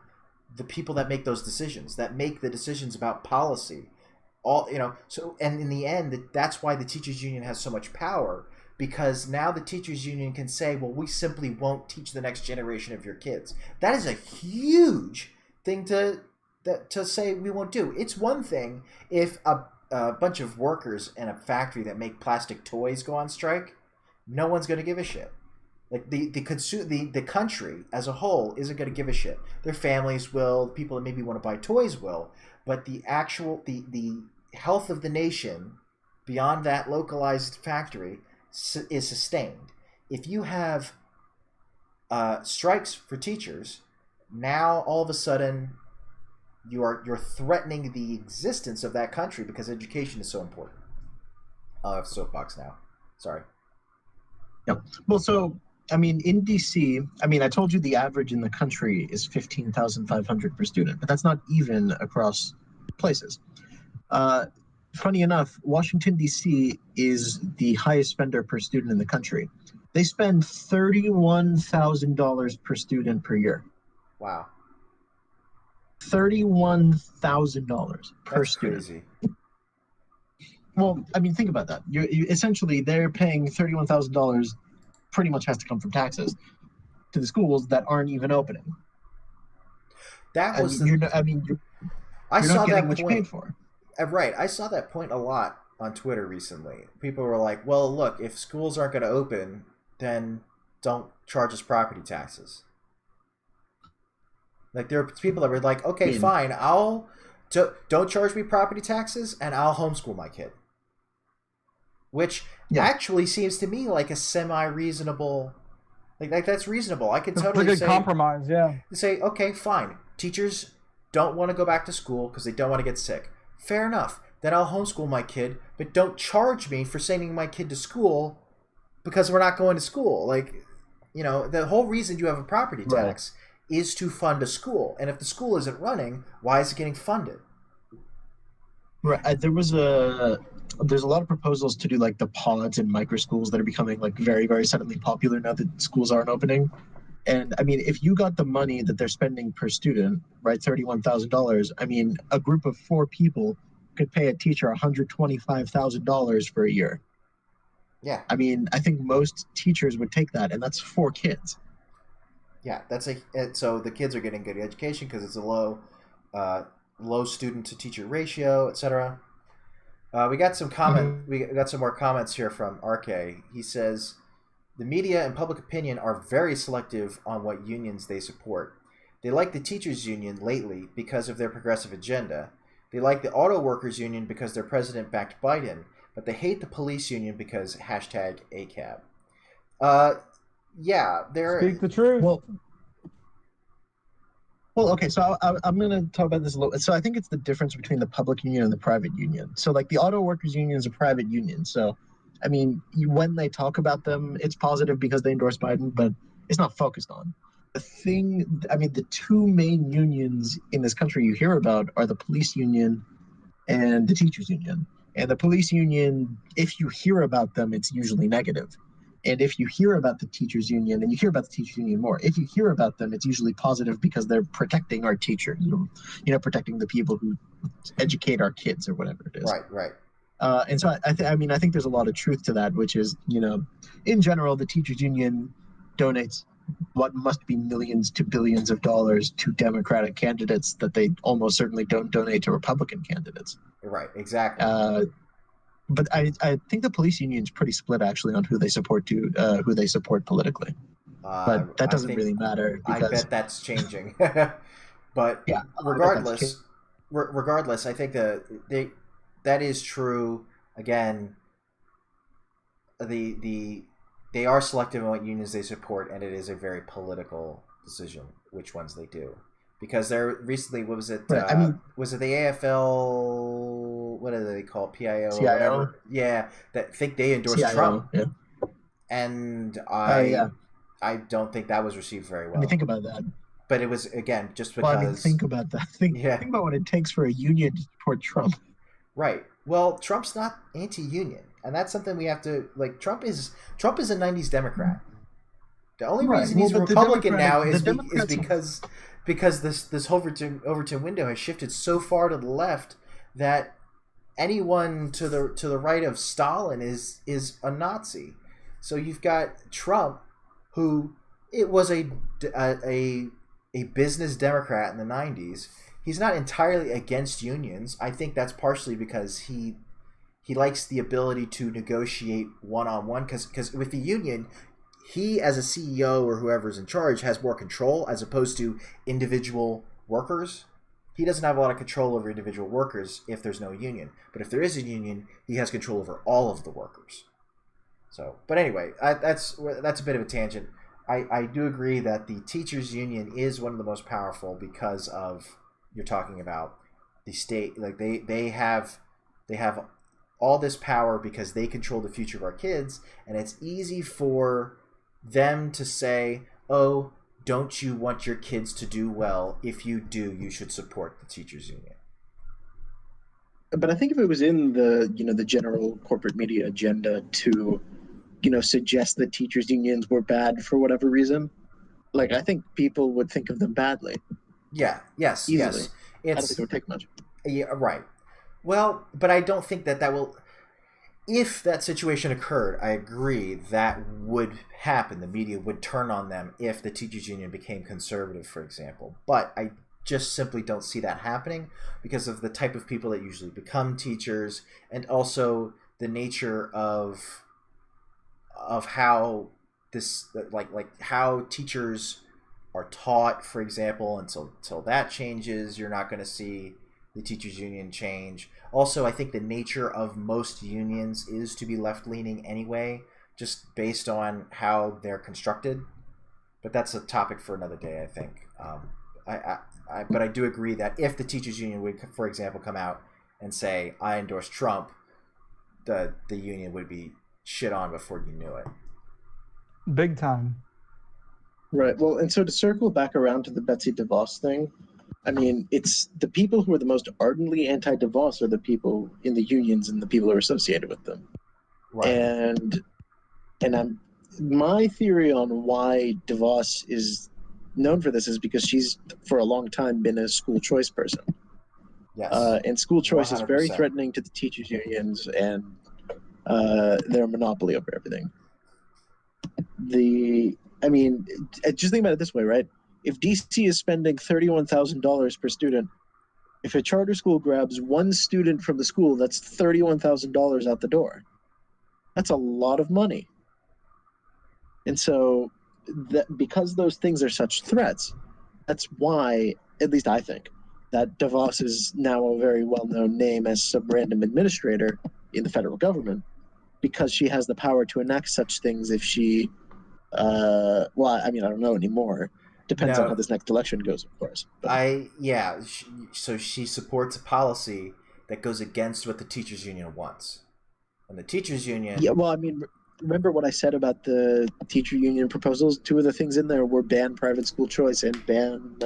Speaker 1: the people that make those decisions, that make the decisions about policy. So, and in the end, that's why the teachers union has so much power, because now the teachers union can say, well, we simply won't teach the next generation of your kids. That is a huge thing to say we won't do. It's one thing if a bunch of workers in a factory that make plastic toys go on strike, no one's going to give a shit. Like the country as a whole isn't going to give a shit. Their families will, the people that maybe want to buy toys will, but the health of the nation beyond that localized factory is sustained. If you have strikes for teachers, now all of a sudden you're threatening the existence of that country because education is so important. I'll have a soapbox now. Sorry.
Speaker 2: Yep. Well, so I mean, in DC, I mean, I told you the average in the country is 15,500 per student, but that's not even across places. Funny enough, Washington, D.C. is the highest spender per student in the country. They spend $31,000 per student per year.
Speaker 1: Wow.
Speaker 2: $31,000 per
Speaker 1: That's
Speaker 2: student.
Speaker 1: Crazy.
Speaker 2: Well, I mean, think about that. You essentially, they're paying $31,000 pretty much has to come from taxes to the schools that aren't even opening.
Speaker 1: That was
Speaker 2: you're not getting what you paid for.
Speaker 1: Right. I saw that point a lot on Twitter recently. People were like, well, look, if schools aren't going to open, then don't charge us property taxes. Like, there are people that were like, okay, fine, don't charge me property taxes and I'll homeschool my kid. Which actually seems to me like a semi-reasonable, like that's reasonable. I can totally say
Speaker 3: compromise, yeah.
Speaker 1: Say, okay, fine. Teachers don't want to go back to school because they don't want to get sick. Fair enough. Then I'll homeschool my kid, but don't charge me for sending my kid to school because we're not going to school. Like, the whole reason you have a property tax is to fund a school. And if the school isn't running, why is it getting funded?
Speaker 2: Right. There's a lot of proposals to do like the pods and micro schools that are becoming like very, very suddenly popular now that schools aren't opening. And I mean, if you got the money that they're spending per student, right, $31,000, I mean, a group of 4 people could pay a teacher $125,000 for a year.
Speaker 1: Yeah.
Speaker 2: I mean, I think most teachers would take that, and that's 4 kids.
Speaker 1: Yeah, so the kids are getting good education because it's a low student to teacher ratio, etc. We got some We got some more comments here from RK. He says, the media and public opinion are very selective on what unions they support. They like the teachers union lately because of their progressive agenda. They like the auto workers union because their president backed Biden, but they hate the police union because #ACAB. Yeah, they're...
Speaker 3: Speak the truth.
Speaker 2: Well, okay, so I'm going to talk about this a little. So I think it's the difference between the public union and the private union. So like the auto workers union is a private union. So, I mean, when they talk about them, it's positive because they endorse Biden, but it's not focused on. The 2 main unions in this country you hear about are the police union and the teachers union. And the police union, if you hear about them, it's usually negative. And if you hear about the teachers union, and you hear about the teachers union more, if you hear about them, it's usually positive because they're protecting our teachers, protecting the people who educate our kids or whatever it is.
Speaker 1: Right.
Speaker 2: And so I think there's a lot of truth to that, which is, in general, the teachers union donates what must be millions to billions of dollars to Democratic candidates that they almost certainly don't donate to Republican candidates.
Speaker 1: Right, exactly.
Speaker 2: But I think the police union is pretty split actually on who they support politically. But that doesn't really matter. Because...
Speaker 1: I bet that's changing. But yeah, regardless, I think that is true. Again, they are selective on what unions they support, and it is a very political decision which ones they do. Because there recently, what was it? Right, was it the AFL? What do they call it? PIO?
Speaker 2: CIO.
Speaker 1: Or whatever? Yeah, that think they endorsed
Speaker 2: CIO,
Speaker 1: Trump.
Speaker 2: Yeah.
Speaker 1: And I don't think that was received very well.
Speaker 2: I mean, think about that.
Speaker 1: But it was, again, just because...
Speaker 2: Well, think about that. Think about what it takes for a union to support Trump.
Speaker 1: Right. Well, Trump's not anti-union. And that's something we have to... Like, Trump is a 90s Democrat. The only reason he's a Republican now is because this Overton window has shifted so far to the left that anyone to the right of Stalin is a Nazi. So you've got Trump, who it was a business Democrat in the 90s. he's not entirely against unions. I think that's partially because he likes the ability to negotiate one-on-one, because with the union, he as a CEO or whoever's in charge has more control as opposed to individual workers. He doesn't have a lot of control over individual workers if there's no union. But if there is a union, he has control over all of the workers. So, but anyway, that's a bit of a tangent. I do agree that the teachers union is one of the most powerful because of, you're talking about the state, like they have all this power because they control the future of our kids, and it's easy for them to say, oh, don't you want your kids to do well? If you do, you should support the teachers union.
Speaker 2: But I think if it was in the general corporate media agenda to suggest that teachers unions were bad for whatever reason, like, I think people would think of them badly.
Speaker 1: Yeah. Yes.
Speaker 2: Easily.
Speaker 1: Yes.
Speaker 2: I don't think it would take much.
Speaker 1: Yeah. Right. Well, but I don't think that will. If that situation occurred, I agree that would happen. The media would turn on them if the teachers union became conservative, for example. But I just simply don't see that happening because of the type of people that usually become teachers, and also the nature of how this, like how teachers are taught, for example. Until that changes, you're not going to see the teachers union change. Also, I think the nature of most unions is to be left-leaning anyway, just based on how they're constructed. But that's a topic for another day, I think. But I do agree that if the teachers union would, for example, come out and say, I endorse Trump, the union would be shit on before you knew it.
Speaker 3: Big time.
Speaker 2: Right. Well, and so to circle back around to the Betsy DeVos thing, I mean, it's the people who are the most ardently anti-DeVos are the people in the unions and the people who are associated with them. Right. And my theory on why DeVos is known for this is because she's for a long time been a school choice person.
Speaker 1: Yes.
Speaker 2: And school choice 100%. Is very threatening to the teachers unions and their monopoly over everything. Just think about it this way, right? If DC is spending $31,000 per student, if a charter school grabs one student from the school, that's $31,000 out the door. That's a lot of money. And so, because those things are such threats, that's why, at least I think, that DeVos is now a very well-known name as some random administrator in the federal government, because she has the power to enact such things if she, I don't know anymore. Depends on how this next election goes, of course.
Speaker 1: So she supports a policy that goes against what the teachers union wants. And the teachers union...
Speaker 2: Yeah, well, I mean, remember what I said about the teacher union proposals? Two of the things in there were ban private school choice and ban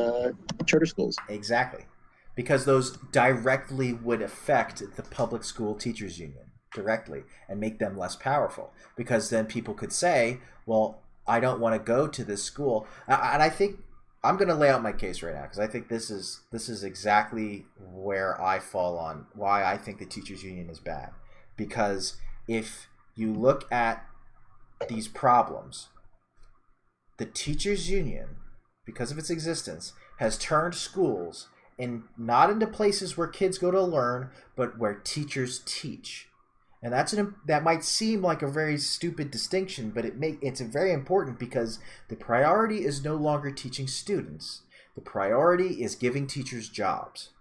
Speaker 2: charter schools.
Speaker 1: Exactly. Because those directly would affect the public school teachers union directly and make them less powerful. Because then people could say, well, I don't want to go to this school. And I think I'm going to lay out my case right now, because I think this is exactly where I fall on why I think the teachers union is bad. Because if you look at these problems, the teachers union, because of its existence, has turned schools not into places where kids go to learn, but where teachers teach. And that might seem like a very stupid distinction, but it's very important, because the priority is no longer teaching students. The priority is giving teachers jobs.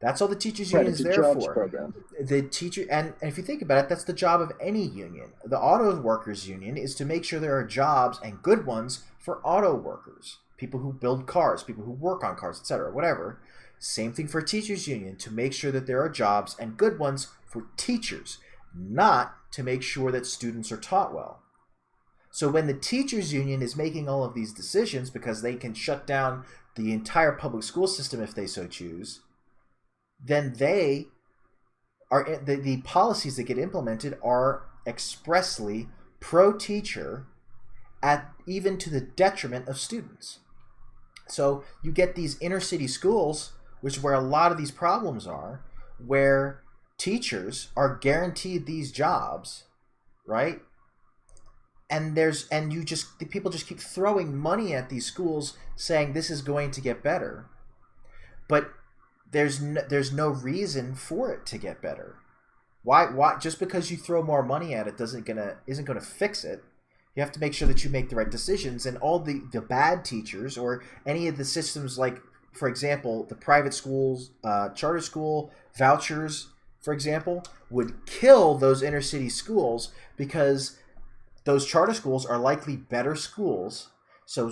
Speaker 1: That's all the teachers union is there for.
Speaker 2: Program.
Speaker 1: The teacher, and if you think about it, that's the job of any union. The auto workers union is to make sure there are jobs, and good ones, for auto workers, people who build cars, people who work on cars, etc., whatever. Same thing for teachers union, to make sure that there are jobs and good ones for teachers, not to make sure that students are taught well. So when the teachers union is making all of these decisions, because they can shut down the entire public school system if they so choose, then they are the policies that get implemented are expressly pro-teacher, even to the detriment of students. So you get these inner city schools, which is where a lot of these problems are, where teachers are guaranteed these jobs, right? And the people just keep throwing money at these schools saying this is going to get better. But there's no reason for it to get better. Why just because you throw more money at it isn't gonna fix it. You have to make sure that you make the right decisions, and all the bad teachers or any of the systems, like for example the private schools, charter school vouchers, for example, would kill those inner city schools, because those charter schools are likely better schools. So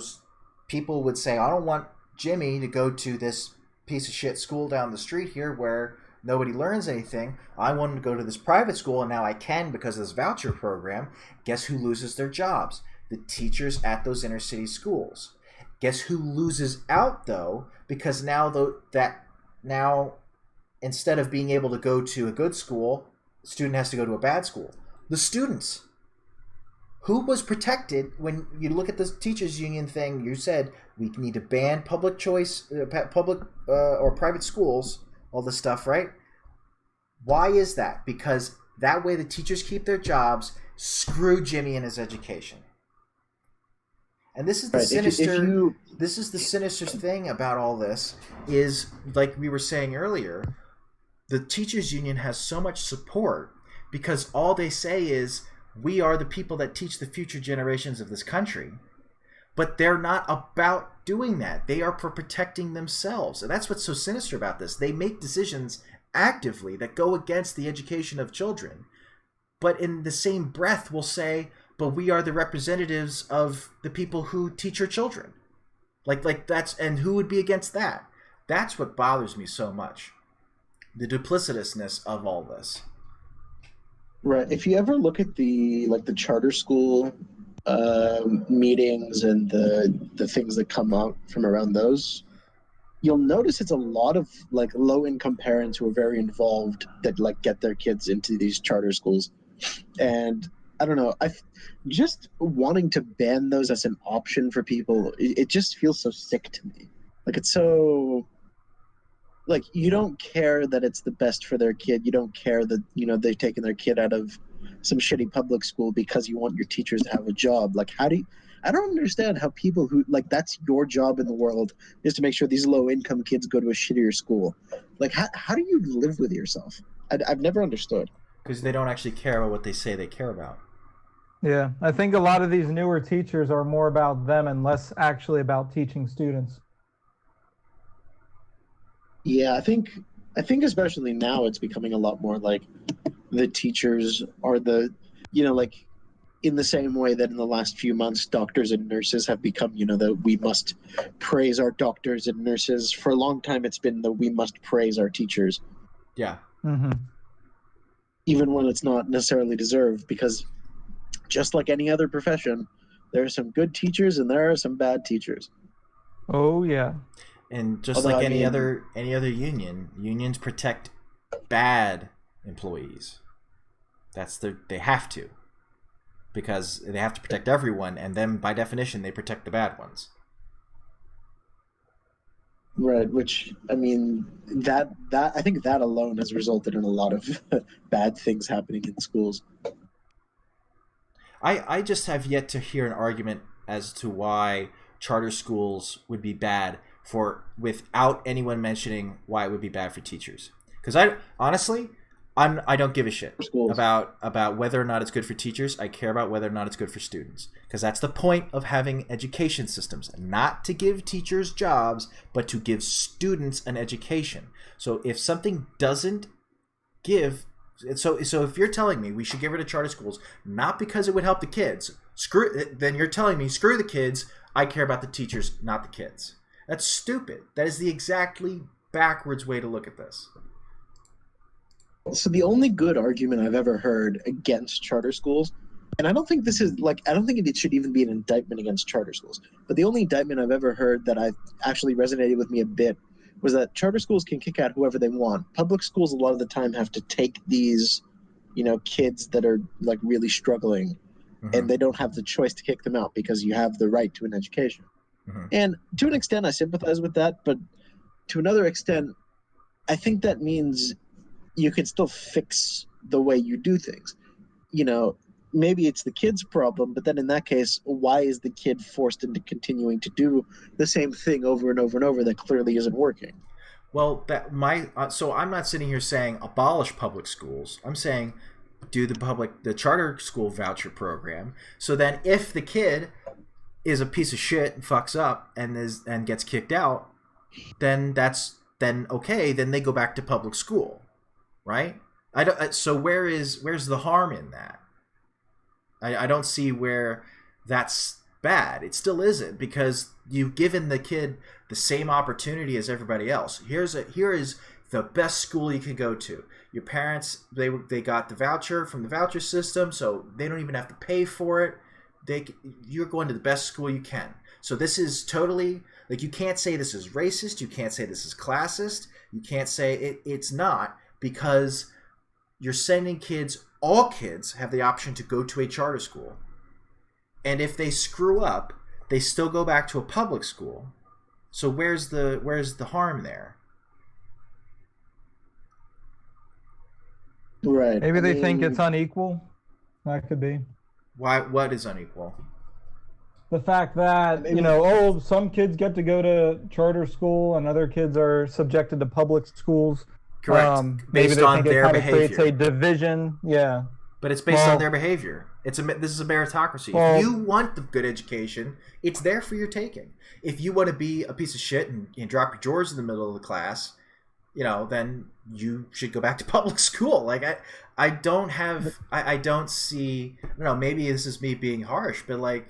Speaker 1: people would say, I don't want Jimmy to go to this piece of shit school down the street here where nobody learns anything. I want him to go to this private school, and now I can because of this voucher program. Guess who loses their jobs? The teachers at those inner city schools. Guess who loses out, though? Because now instead of being able to go to a good school, the student has to go to a bad school. The students. Who was protected when you look at the teachers union thing? You said we need to ban public choice, public or private schools, all this stuff, right? Why is that? Because that way the teachers keep their jobs. Screw Jimmy and his education. And this is the sinister. This is the sinister thing about all this. Is like we were saying earlier, the teachers union has so much support because all they say is, we are the people that teach the future generations of this country. But they're not about doing that. They are for protecting themselves. And that's what's so sinister about this. They make decisions actively that go against the education of children. But in the same breath will say, but we are the representatives of the people who teach your children. Like that's, and who would be against that? That's what bothers me so much. The duplicitousness of all this.
Speaker 2: Right. If you ever look at the charter school meetings and the things that come out from around those, you'll notice it's a lot of like low income parents who are very involved that like get their kids into these charter schools. And I don't know, I just wanting to ban those as an option for people, it just feels so sick to me. Like it's so. Like, you don't care that it's the best for their kid. You don't care that, they've taken their kid out of some shitty public school because you want your teachers to have a job. Like, I don't understand how people who, like, that's your job in the world is to make sure these low-income kids go to a shittier school. Like, how do you live with yourself? I've never understood.
Speaker 1: Because they don't actually care about what they say they care about.
Speaker 3: Yeah, I think a lot of these newer teachers are more about them and less actually about teaching students.
Speaker 2: Yeah, I think especially now it's becoming a lot more like the teachers are the, like in the same way that in the last few months doctors and nurses have become, that we must praise our doctors and nurses. For a long time it's been the we must praise our teachers.
Speaker 1: Yeah.
Speaker 3: Mm-hmm.
Speaker 2: Even when it's not necessarily deserved, because just like any other profession, there are some good teachers and there are some bad teachers.
Speaker 3: Oh yeah.
Speaker 1: And just like any other union, unions protect bad employees. They have to, because they have to protect everyone, and then by definition they protect the bad ones.
Speaker 2: Right, which I mean that I think that alone has resulted in a lot of bad things happening in schools.
Speaker 1: I just have yet to hear an argument as to why charter schools would be bad without anyone mentioning why it would be bad for teachers. Because I don't give a shit about whether or not it's good for teachers. I care about whether or not it's good for students. Because that's the point of having education systems. Not to give teachers jobs, but to give students an education. So if something doesn't give... So if you're telling me we should get rid of charter schools, not because it would help the kids, then you're telling me screw the kids, I care about the teachers, not the kids. That's stupid. That is the exactly backwards way to look at this.
Speaker 2: So the only good argument I've ever heard against charter schools, and I don't think this is I don't think it should even be an indictment against charter schools, but the only indictment I've ever heard that I actually resonated with me a bit was that charter schools can kick out whoever they want. Public schools a lot of the time have to take these, kids that are like really struggling, and they don't have the choice to kick them out because you have the right to an education. Mm-hmm. And to an extent, I sympathize with that, but to another extent, I think that means you can still fix the way you do things. Maybe it's the kid's problem, but then in that case, why is the kid forced into continuing to do the same thing over and over and over that clearly isn't working?
Speaker 1: Well, so I'm not sitting here saying abolish public schools. I'm saying do the charter school voucher program. So then, if the kid is a piece of shit and fucks up and gets kicked out, then okay. Then they go back to public school, right? So where's the harm in that? I don't see where that's bad. It still isn't, because you've given the kid the same opportunity as everybody else. Here is the best school you can go to. Your parents, they got the voucher from the voucher system, so they don't even have to pay for it. You're going to the best school you can. So this is totally, like, you can't say this is racist. You can't say this is classist. You can't say it's not, because you're sending kids. All kids have the option to go to a charter school. And if they screw up, they still go back to a public school. So where's the harm there?
Speaker 2: Right.
Speaker 3: Maybe they think it's unequal. That could be.
Speaker 1: Why? What is unequal?
Speaker 3: The fact that, some kids get to go to charter school and other kids are subjected to public schools.
Speaker 1: Correct.
Speaker 3: Maybe
Speaker 1: based
Speaker 3: they
Speaker 1: on
Speaker 3: think
Speaker 1: their
Speaker 3: it kind
Speaker 1: behavior.
Speaker 3: of creates a division. Yeah.
Speaker 1: But it's based on their behavior. This is a meritocracy. If you want the good education, it's there for your taking. If you want to be a piece of shit and drop your drawers in the middle of the class, then you should go back to public school. Like, I don't see, maybe this is me being harsh, but like,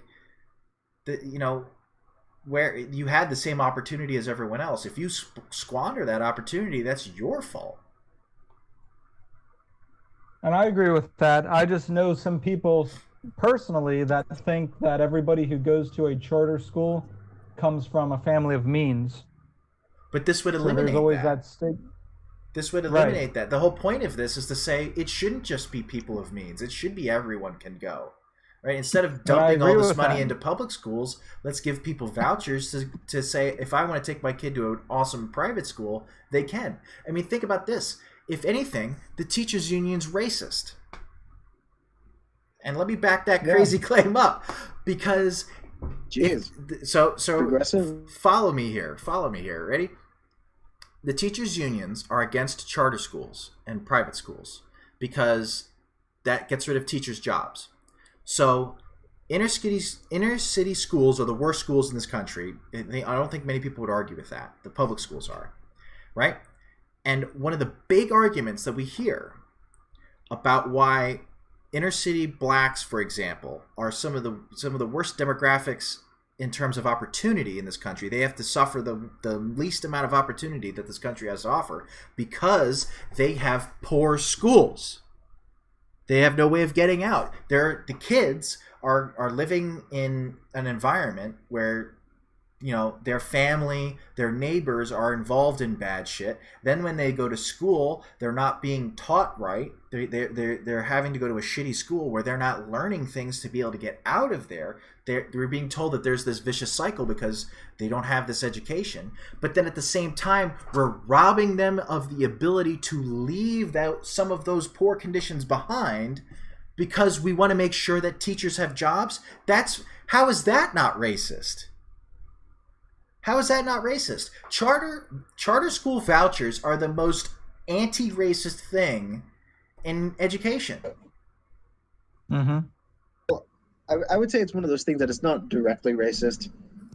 Speaker 1: where you had the same opportunity as everyone else. If you squander that opportunity, that's your fault.
Speaker 3: And I agree with that. I just know some people personally that think that everybody who goes to a charter school comes from a family of means.
Speaker 1: But this would eliminate
Speaker 3: there's always that stigma.
Speaker 1: This would eliminate that. The whole point of this is to say it shouldn't just be people of means. It should be everyone can go. Right? Instead of dumping all this money into public schools, let's give people vouchers to say, if I want to take my kid to an awesome private school, they can. I mean, think about this. If anything, the teachers union's racist. And let me back that crazy claim up, because so progressive. Follow me here. Ready? The teachers unions are against charter schools and private schools because that gets rid of teachers' jobs. So inner city schools are the worst schools in this country. I don't think many people would argue with that. The public schools are, right? And one of the big arguments that we hear about why inner city blacks, for example, are some of the worst demographics in terms of opportunity in this country. They have to suffer the least amount of opportunity that this country has to offer because they have poor schools. They have no way of getting out. The kids are living in an environment where their family, their neighbors are involved in bad shit. Then when they go to school, they're not being taught right. They're having to go to a shitty school where they're not learning things to be able to get out of there. They're being told that there's this vicious cycle because they don't have this education. But then at the same time, we're robbing them of the ability to leave some of those poor conditions behind because we want to make sure that teachers have jobs. How is that not racist? How is that not racist? Charter school vouchers are the most anti-racist thing in education.
Speaker 3: Mm-hmm.
Speaker 2: Well, I would say it's one of those things that it's not directly racist.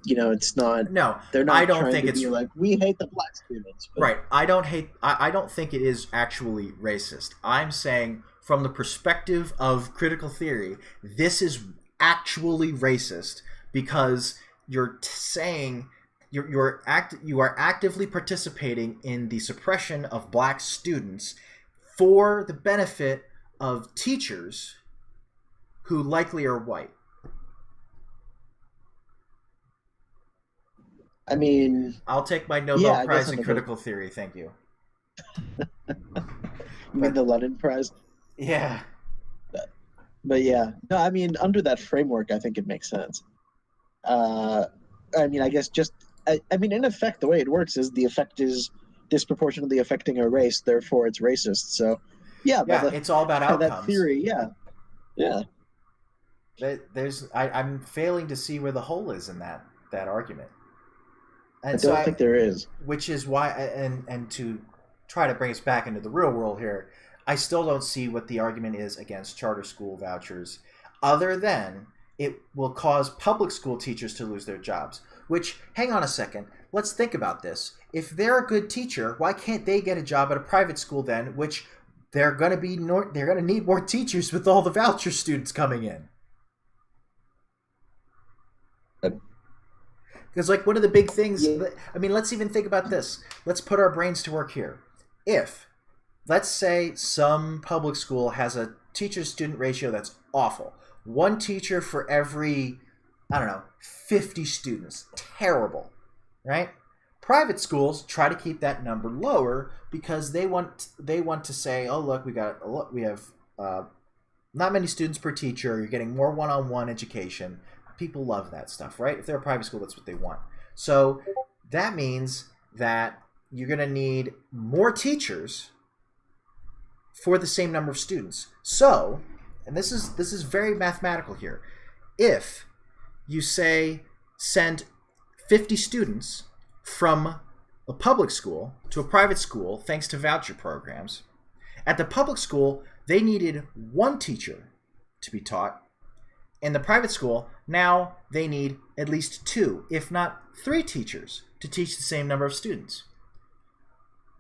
Speaker 2: It's not. No, they're not.
Speaker 1: I don't think it's
Speaker 2: like we hate the black students.
Speaker 1: But... Right. I don't think it is actually racist. I'm saying from the perspective of critical theory, this is actually racist because you're saying. You are actively participating in the suppression of black students for the benefit of teachers who likely are white.
Speaker 2: I mean,
Speaker 1: I'll take my Nobel Prize in critical theory. Thank you.
Speaker 2: You mean the Lenin Prize?
Speaker 1: Yeah.
Speaker 2: But yeah, no. I mean, under that framework, I think it makes sense. I mean, I guess just. I mean, in effect, the way it works is the effect is disproportionately affecting a race, therefore it's racist. So,
Speaker 1: it's all about outcomes.
Speaker 2: That theory, yeah.
Speaker 1: I'm failing to see where the hole is in that argument.
Speaker 2: I don't think there is.
Speaker 1: Which is why, and to try to bring us back into the real world here, I still don't see what the argument is against charter school vouchers, other than it will cause public school teachers to lose their jobs. Which, hang on a second, let's think about this. If they're a good teacher, why can't they get a job at a private school then, which they're going to need more teachers with all the voucher students coming in? Because, like, one of the big things, I mean, let's even think about this. Let's put our brains to work here. If, let's say, some public school has a teacher-student ratio that's awful. One teacher for every, 50 students. Terrible, right? Private schools try to keep that number lower because they want to say, oh, look, we have not many students per teacher. You're getting more one-on-one education. People love that stuff, right? If they're a private school, that's what they want. So that means that you're going to need more teachers for the same number of students. So, and this is very mathematical here. If you say send 50 students from a public school to a private school thanks to voucher programs, at the public school, they needed one teacher to be taught. In the private school, now they need at least 2, if not 3 teachers to teach the same number of students.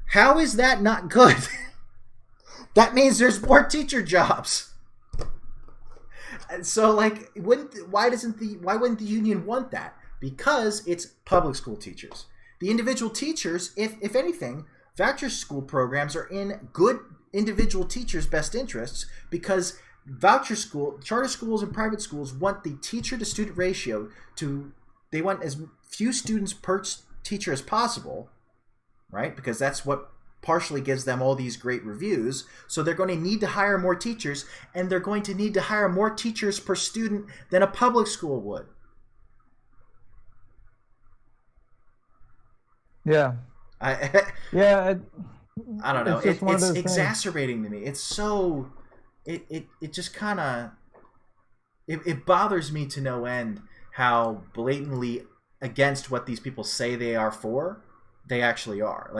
Speaker 1: How is that not good? That means there's more teacher jobs. And so, like, why wouldn't the union want that? Because it's public school teachers. The individual teachers, if anything, voucher school programs are in good individual teachers' best interests, because charter schools and private schools want the teacher to student ratio they want as few students per teacher as possible, right? Because that's what partially gives them all these great reviews. So they're going to need to hire more teachers, and they're going to need to hire more teachers per student than a public school would.
Speaker 3: Yeah. I
Speaker 1: don't know. It's exacerbating to me. It's so... It just kind of... It bothers me to no end how blatantly against what these people say they are for, they actually are.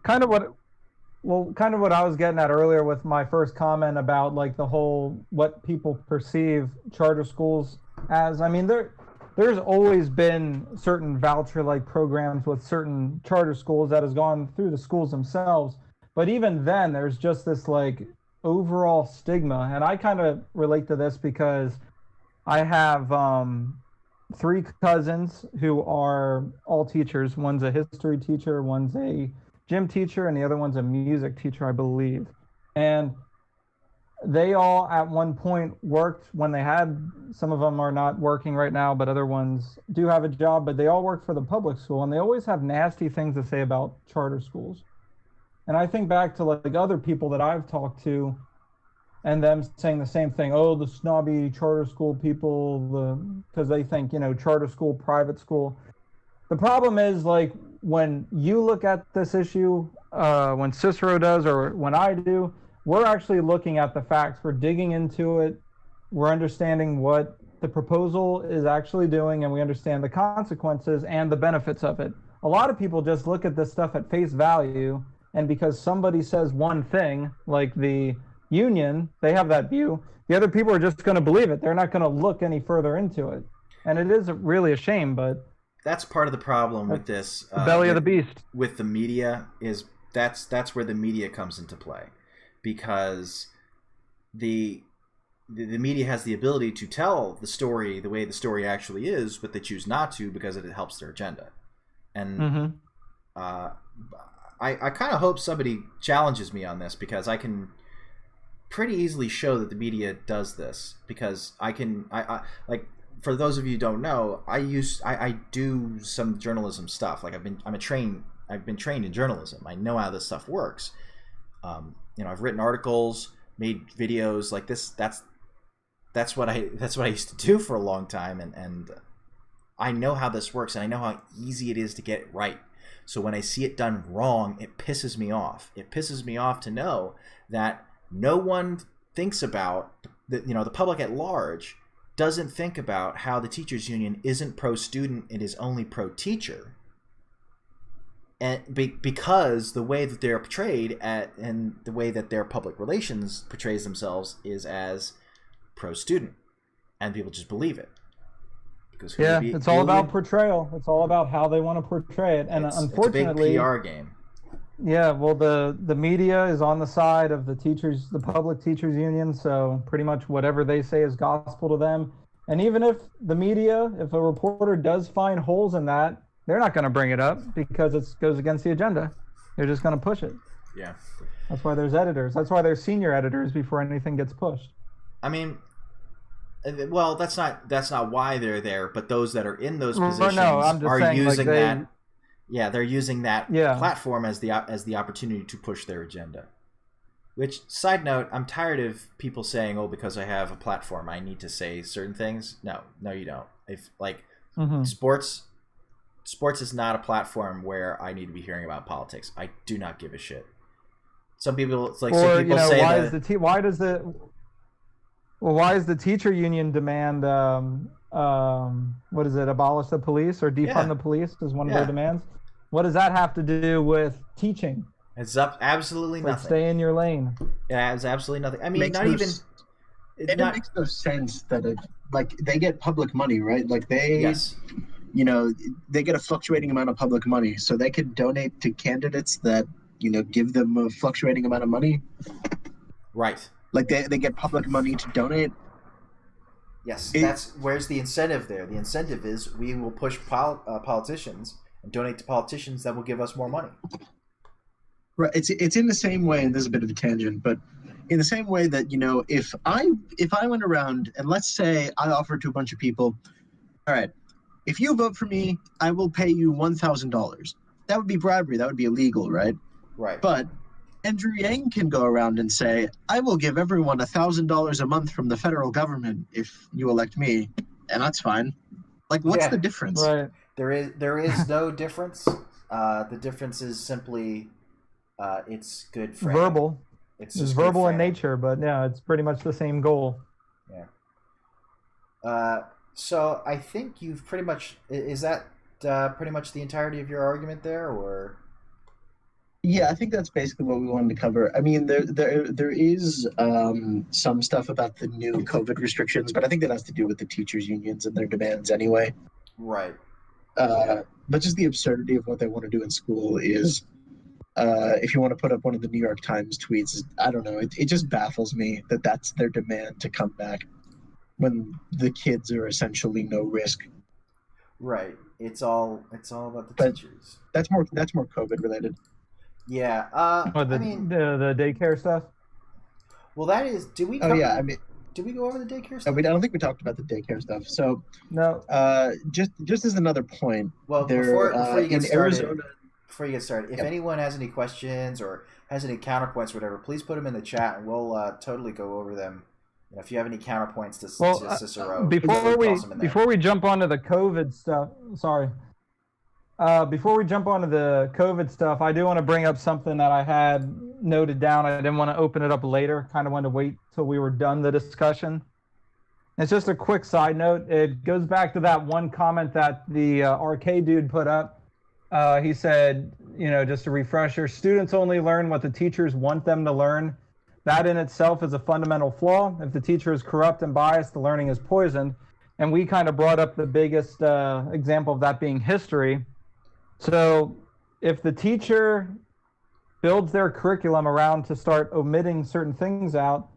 Speaker 3: Kind of what I was getting at earlier with my first comment about, like, the whole what people perceive charter schools as. I mean, there's always been certain voucher-like programs with certain charter schools that has gone through the schools themselves. But even then, there's just this, like, overall stigma. And I kind of relate to this because I have 3 cousins who are all teachers. One's a history teacher, one's a gym teacher, and the other one's a music teacher, I believe. And they all at one point worked when they had, some of them are not working right now, but other ones do have a job, but they all work for the public school, and they always have nasty things to say about charter schools. And I think back to, like, other people that I've talked to and them saying the same thing. Oh, the snobby charter school people, because they think, charter school, private school. The problem is, like, when you look at this issue, when Cicero does or when I do, we're actually looking at the facts. We're digging into it. We're understanding what the proposal is actually doing, and we understand the consequences and the benefits of it. A lot of people just look at this stuff at face value, and because somebody says one thing, like the union, they have that view. The other people are just going to believe it. They're not going to look any further into it. And it is really a shame, but...
Speaker 1: That's part of the problem with this.
Speaker 3: The belly of the beast.
Speaker 1: With the media, is that's where the media comes into play. Because the media has the ability to tell the story the way the story actually is, but they choose not to because it helps their agenda. And I kind of hope somebody challenges me on this, because I can pretty easily show that the media does this, because I like, for those of you who don't know, I do some journalism stuff. Like, I've been trained in journalism. I know how this stuff works. I've written articles, made videos like this. That's what I used to do for a long time, and I know how this works, and I know how easy it is to get it right. So when I see it done wrong, it pisses me off. It pisses me off to know that no one thinks about the public at large doesn't think about how the teachers union isn't pro-student, it is only pro-teacher. And because the way that they're portrayed and the way that their public relations portrays themselves is as pro-student, and people just believe it. Because
Speaker 3: it's all about portrayal. It's all about how they want to portray it, and unfortunately,
Speaker 1: it's a big PR game.
Speaker 3: Yeah, well, the media is on the side of the teachers, the public teachers union, so pretty much whatever they say is gospel to them. And even if the media, if a reporter does find holes in that, they're not going to bring it up because it goes against the agenda. They're just going to push it.
Speaker 1: Yeah.
Speaker 3: That's why there's editors. That's why there's senior editors before anything gets pushed.
Speaker 1: I mean, well, that's not why they're there, but those that are in those positions are using that. Yeah, they're using that platform as the opportunity to push their agenda. Which, side note, I'm tired of people saying, "Oh, because I have a platform, I need to say certain things." No, you don't. If sports is not a platform where I need to be hearing about politics. I do not give a shit. Some people, say
Speaker 3: why does the teacher union demand abolish the police or defund the police is one of their demands? What does that have to do with teaching?
Speaker 1: It's absolutely nothing.
Speaker 3: Stay in your lane.
Speaker 1: Yeah, it's absolutely nothing. I mean,
Speaker 2: it makes no sense that they get public money, right? Like they get a fluctuating amount of public money, so they can donate to candidates that give them a fluctuating amount of money.
Speaker 1: Right.
Speaker 2: Like they get public money to donate.
Speaker 1: Yes, where's the incentive there? The incentive is we will push politicians and donate to politicians that will give us more money.
Speaker 2: Right. It's in the same way, and this is a bit of a tangent, but in the same way that if I went around and let's say I offered to a bunch of people, all right, if you vote for me, I will pay you $1,000. That would be bribery. That would be illegal, right?
Speaker 1: Right.
Speaker 2: But Andrew Yang can go around and say, I will give everyone $1,000 a month from the federal government if you elect me, and that's fine. Like, what's the difference?
Speaker 3: Right.
Speaker 1: There is no difference. The difference is simply it's good for
Speaker 3: verbal. It's verbal in nature, but yeah, it's pretty much the same goal.
Speaker 1: Yeah. So I think you've pretty much is that pretty much the entirety of your argument there, or?
Speaker 2: Yeah, I think that's basically what we wanted to cover. I mean, there is some stuff about the new COVID restrictions, but I think that has to do with the teachers' unions and their demands anyway.
Speaker 1: Right.
Speaker 2: But just the absurdity of what they want to do in school is, if you want to put up one of the New York Times tweets, I don't know, it just baffles me that that's their demand to come back when the kids are essentially no risk.
Speaker 1: Right. It's all about the teachers.
Speaker 2: That's more COVID related.
Speaker 1: Yeah.
Speaker 3: The daycare stuff.
Speaker 1: Well, that is. Did we? Did we go over the daycare stuff?
Speaker 2: I don't think we talked about the daycare stuff. So
Speaker 3: no.
Speaker 2: Just as another point.
Speaker 1: Well, before you get started, if anyone has any questions or has any counterpoints, or whatever, please put them in the chat, and we'll totally go over them. If you have any counterpoints to Cicero,
Speaker 3: before we jump onto the COVID stuff, before we jump onto the COVID stuff, I do want to bring up something that I had noted down. I didn't want to open it up later. Kind of wanted to wait till we were done the discussion. It's just a quick side note. It goes back to that one comment that the arcade dude put up. He said, just a refresher, students only learn what the teachers want them to learn. That in itself is a fundamental flaw. If the teacher is corrupt and biased, the learning is poisoned. And we kind of brought up the biggest example of that being history. So if the teacher builds their curriculum around to start omitting certain things out,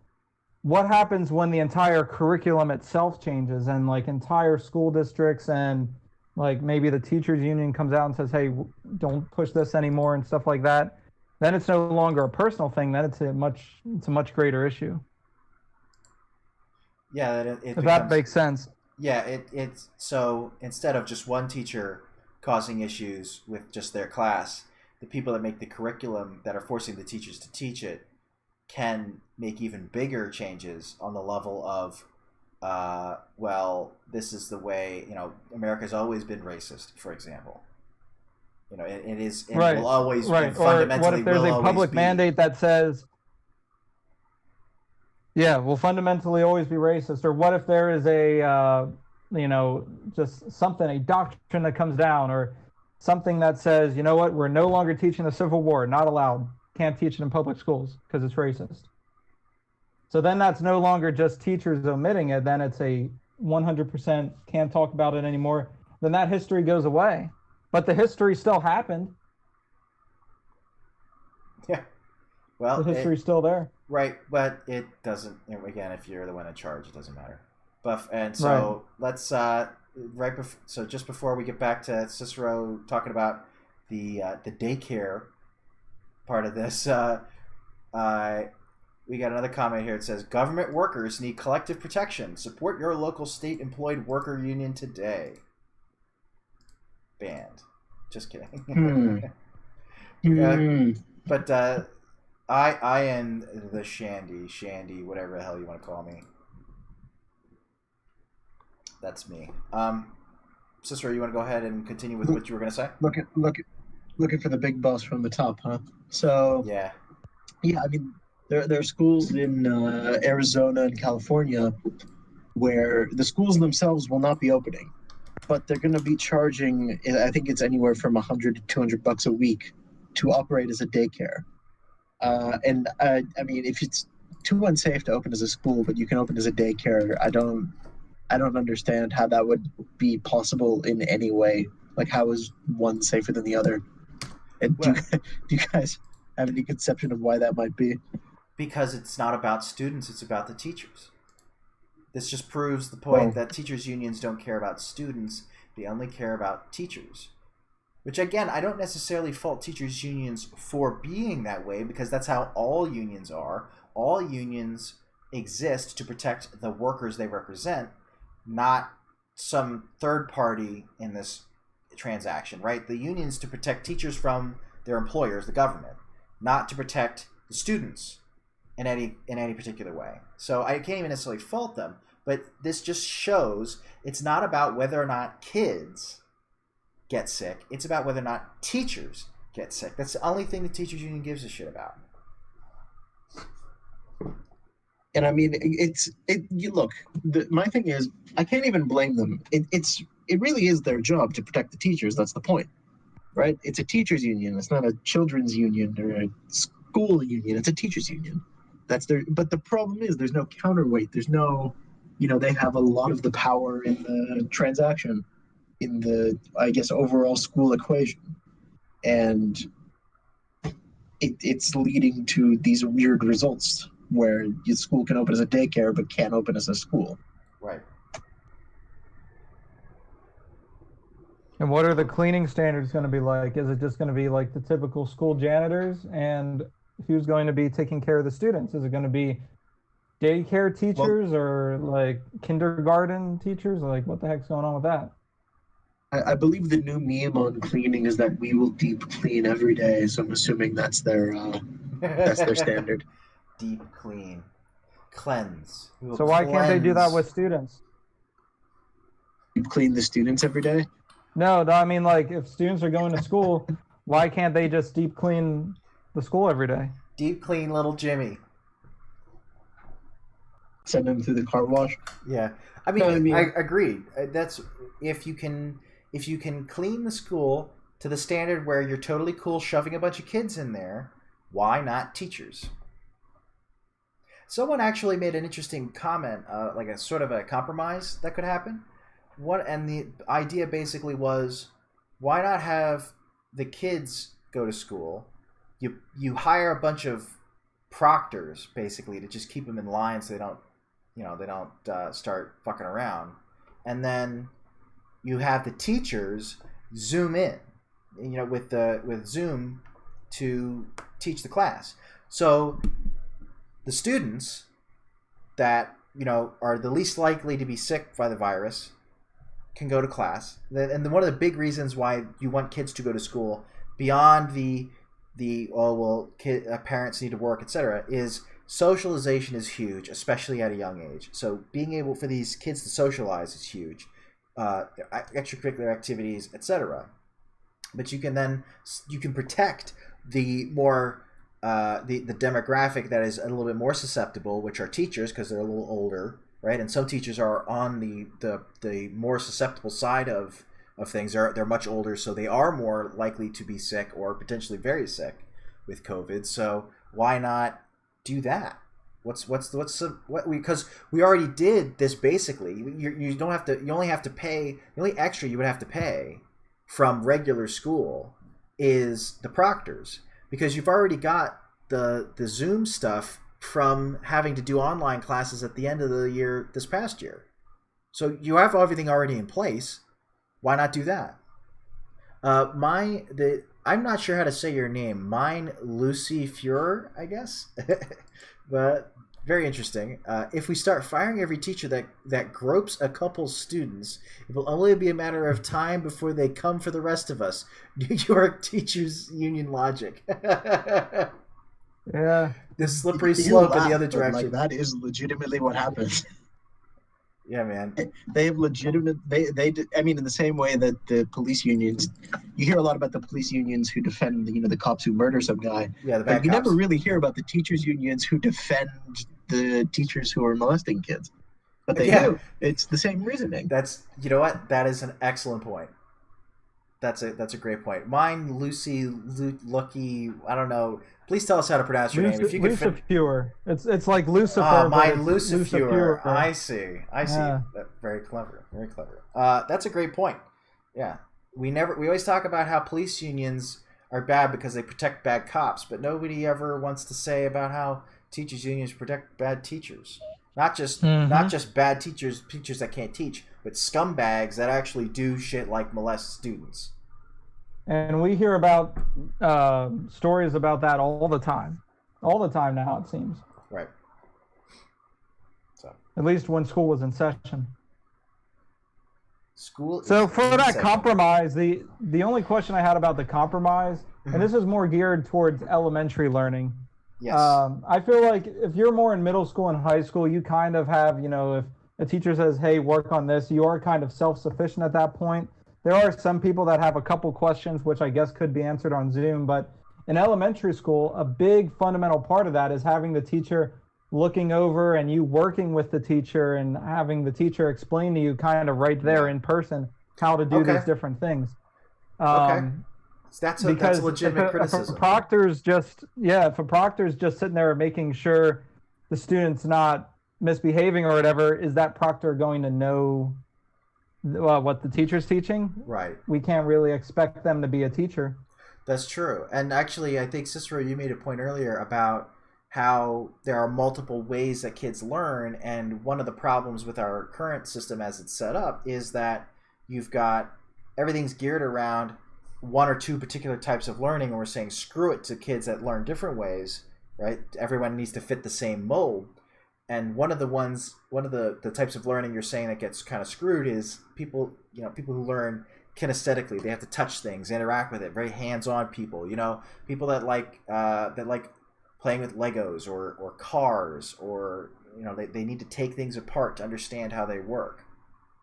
Speaker 3: what happens when the entire curriculum itself changes and entire school districts and maybe the teachers union comes out and says, hey, don't push this anymore and stuff like that? Then it's no longer a personal thing. Then it's a much greater issue.
Speaker 1: Yeah,
Speaker 3: if that makes sense.
Speaker 1: Yeah, it's so instead of just one teacher causing issues with just their class, the people that make the curriculum that are forcing the teachers to teach it can make even bigger changes on the level of, this is the way, America's always been racist, for example. It is, and
Speaker 3: right.
Speaker 1: Will always
Speaker 3: right.
Speaker 1: fundamentally.
Speaker 3: Or what if there's a public mandate that says, Yeah, will fundamentally always be racist. Or what if there is a, just something, a doctrine that comes down, or something that says, you know what, we're no longer teaching the Civil War, not allowed, can't teach it in public schools because it's racist. So then that's no longer just teachers omitting it, then it's a 100% can't talk about it anymore. Then that history goes away. But the history still happened.
Speaker 1: Yeah. Well,
Speaker 3: the history's still there.
Speaker 1: Right, but it doesn't. Again, if you're the one in charge, it doesn't matter. And so let's so just before we get back to Cicero talking about the daycare part of this, we got another comment here. It says, "Government workers need collective protection. Support your local state-employed worker union today." Banned. Just kidding. But I am the Shandy, whatever the hell you want to call me. That's me. Cicero, you want to go ahead and continue with what you were going to say?
Speaker 2: Looking for the big boss from the top, huh? So
Speaker 1: yeah.
Speaker 2: I mean, there are schools in Arizona and California where the schools themselves will not be opening, but they're going to be charging, I think it's anywhere from $100 to $200 a week to operate as a daycare. And I mean, if it's too unsafe to open as a school, but you can open as a daycare, I don't understand how that would be possible in any way. Like, how is one safer than the other? And do you guys have any conception of why that might be?
Speaker 1: Because it's not about students, it's about the teachers. This just proves the point that teachers' unions don't care about students, they only care about teachers. Which, again, I don't necessarily fault teachers' unions for being that way, because that's how all unions are. All unions exist to protect the workers they represent, not some third party in this transaction, right? The unions to protect teachers from their employers, the government, not to protect the students in any particular way. So I can't even necessarily fault them, but this just shows it's not about whether or not kids get sick. It's about whether or not teachers get sick. That's the only thing the teachers union gives a shit about.
Speaker 2: And I mean, my thing is, I can't even blame them. It really is their job to protect the teachers. That's the point, right? It's a teachers union. It's not a children's union or a school union. It's a teachers union. But the problem is there's no counterweight. There's no, they have a lot of the power in the transaction, in the, I guess, overall school equation. And it's leading to these weird results where your school can open as a daycare but can't open as a school.
Speaker 1: Right.
Speaker 3: And what are the cleaning standards going to be like? Is it just going to be like the typical school janitors? And who's going to be taking care of the students? Is it going to be daycare teachers or like kindergarten teachers? Like, what the heck's going on with that?
Speaker 2: I believe the new meme on cleaning is that we will deep clean every day. So I'm assuming that's their standard.
Speaker 1: Deep clean. Cleanse.
Speaker 3: So why can't they do that with students?
Speaker 2: Deep clean the students every day?
Speaker 3: No, I mean, like, if students are going to school, why can't they just deep clean the school every day?
Speaker 1: Deep clean little Jimmy.
Speaker 2: Send him through the car wash?
Speaker 1: Yeah. I agreed. That's if you can clean the school to the standard where you're totally cool shoving a bunch of kids in there, why not teachers? Someone actually made an interesting comment, like a sort of a compromise that could happen. And the idea basically was, why not have the kids go to school? You hire a bunch of proctors basically to just keep them in line so they don't start fucking around, and then you have the teachers zoom in, with Zoom to teach the class. So the students that are the least likely to be sick by the virus can go to class. And one of the big reasons why you want kids to go to school, beyond the parents need to work, etc., is socialization is huge, especially at a young age. So being able for these kids to socialize is huge. Extracurricular activities, etc. But you can protect the more the demographic that is a little bit more susceptible, which are teachers because they're a little older, right? And some teachers are on the more susceptible side of things. They're much older, so they are more likely to be sick or potentially very sick with COVID. So why not do that? Because we already did this basically. You don't have to. You only have to pay. The only extra you would have to pay from regular school is the proctors, because you've already got the Zoom stuff from having to do online classes at the end of the year this past year. So you have everything already in place. Why not do that? I'm not sure how to say your name. Mine, Lucy Fuhrer, I guess. But very interesting. If we start firing every teacher that gropes a couple students, it will only be a matter of time before they come for the rest of us. New York Teachers Union logic.
Speaker 3: Yeah.
Speaker 1: This slippery slope in the other direction.
Speaker 2: Like, that is legitimately what happens.
Speaker 1: Yeah, man.
Speaker 2: They have legitimate. I mean, in the same way that the police unions, you hear a lot about the police unions who defend, the cops who murder some guy.
Speaker 1: Yeah, the bad cops.
Speaker 2: You never really hear about the teachers unions who defend the teachers who are molesting kids. But they do. It's the same reasoning.
Speaker 1: That's, you know what? That is an excellent point. That's a great point. Mine, Lucky, I don't know. Please tell us how to pronounce your name. If you could
Speaker 3: Lucifer. It's like Lucifer.
Speaker 1: Mine, Lucifer. I see.
Speaker 3: Yeah.
Speaker 1: Very clever. Very clever. That's a great point. Yeah. We always talk about how police unions are bad because they protect bad cops, but nobody ever wants to say about how teachers unions protect bad teachers. Not just bad teachers that can't teach, but scumbags that actually do shit like molest students.
Speaker 3: And we hear about stories about that all the time now, it seems.
Speaker 1: Right. So
Speaker 3: at least when school was in session.
Speaker 1: So
Speaker 3: for that compromise, the only question I had about the compromise, and this is more geared towards elementary learning.
Speaker 1: Yes.
Speaker 3: I feel like if you're more in middle school and high school, you kind of have, if a teacher says, hey, work on this, you are kind of self-sufficient at that point. There are some people that have a couple questions, which I guess could be answered on Zoom. But in elementary school, a big fundamental part of that is having the teacher looking over and you working with the teacher and having the teacher explain to you kind of right there in person how to do these different things.
Speaker 1: That's a legitimate criticism.
Speaker 3: If a proctor's just sitting there making sure the student's not misbehaving or whatever, is that proctor going to know what the teacher's teaching?
Speaker 1: Right.
Speaker 3: We can't really expect them to be a teacher.
Speaker 1: That's true. And actually, I think, Cicero, you made a point earlier about how there are multiple ways that kids learn, and one of the problems with our current system as it's set up is that you've got everything's geared around one or two particular types of learning, and we're saying screw it to kids that learn different ways, right? Everyone needs to fit the same mold. And one of the types of learning you're saying that gets kind of screwed is people who learn kinesthetically. They have to touch things, interact with it, very hands-on people, people that like playing with Legos or cars, or they need to take things apart to understand how they work,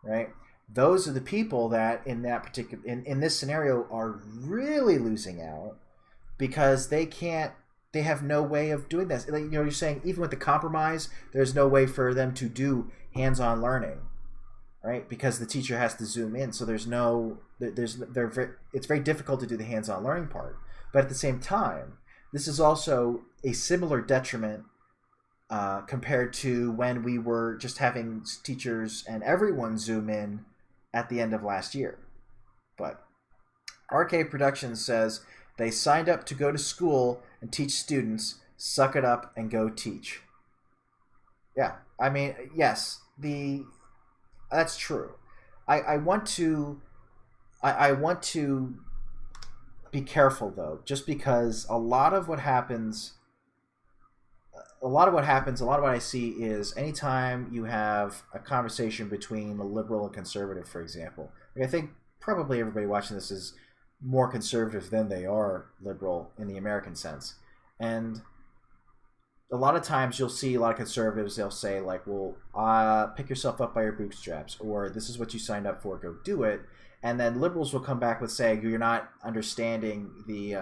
Speaker 1: right? Those are the people that in this scenario are really losing out because they have no way of doing this. You're saying even with the compromise, there's no way for them to do hands-on learning, right? Because the teacher has to zoom in. So it's very difficult to do the hands-on learning part. But at the same time, this is also a similar detriment compared to when we were just having teachers and everyone zoom in at the end of last year. But Arcade Productions says they signed up to go to school and teach students. Suck it up and go teach. Yeah, I mean, yes, that's true. I want to be careful though, just because a lot of what I see is anytime you have a conversation between a liberal and conservative, for example. I think probably everybody watching this is more conservative than they are liberal in the American sense. And a lot of times you'll see a lot of conservatives, they'll say like, well, pick yourself up by your bootstraps, or this is what you signed up for, go do it. And then liberals will come back with saying, you're not understanding the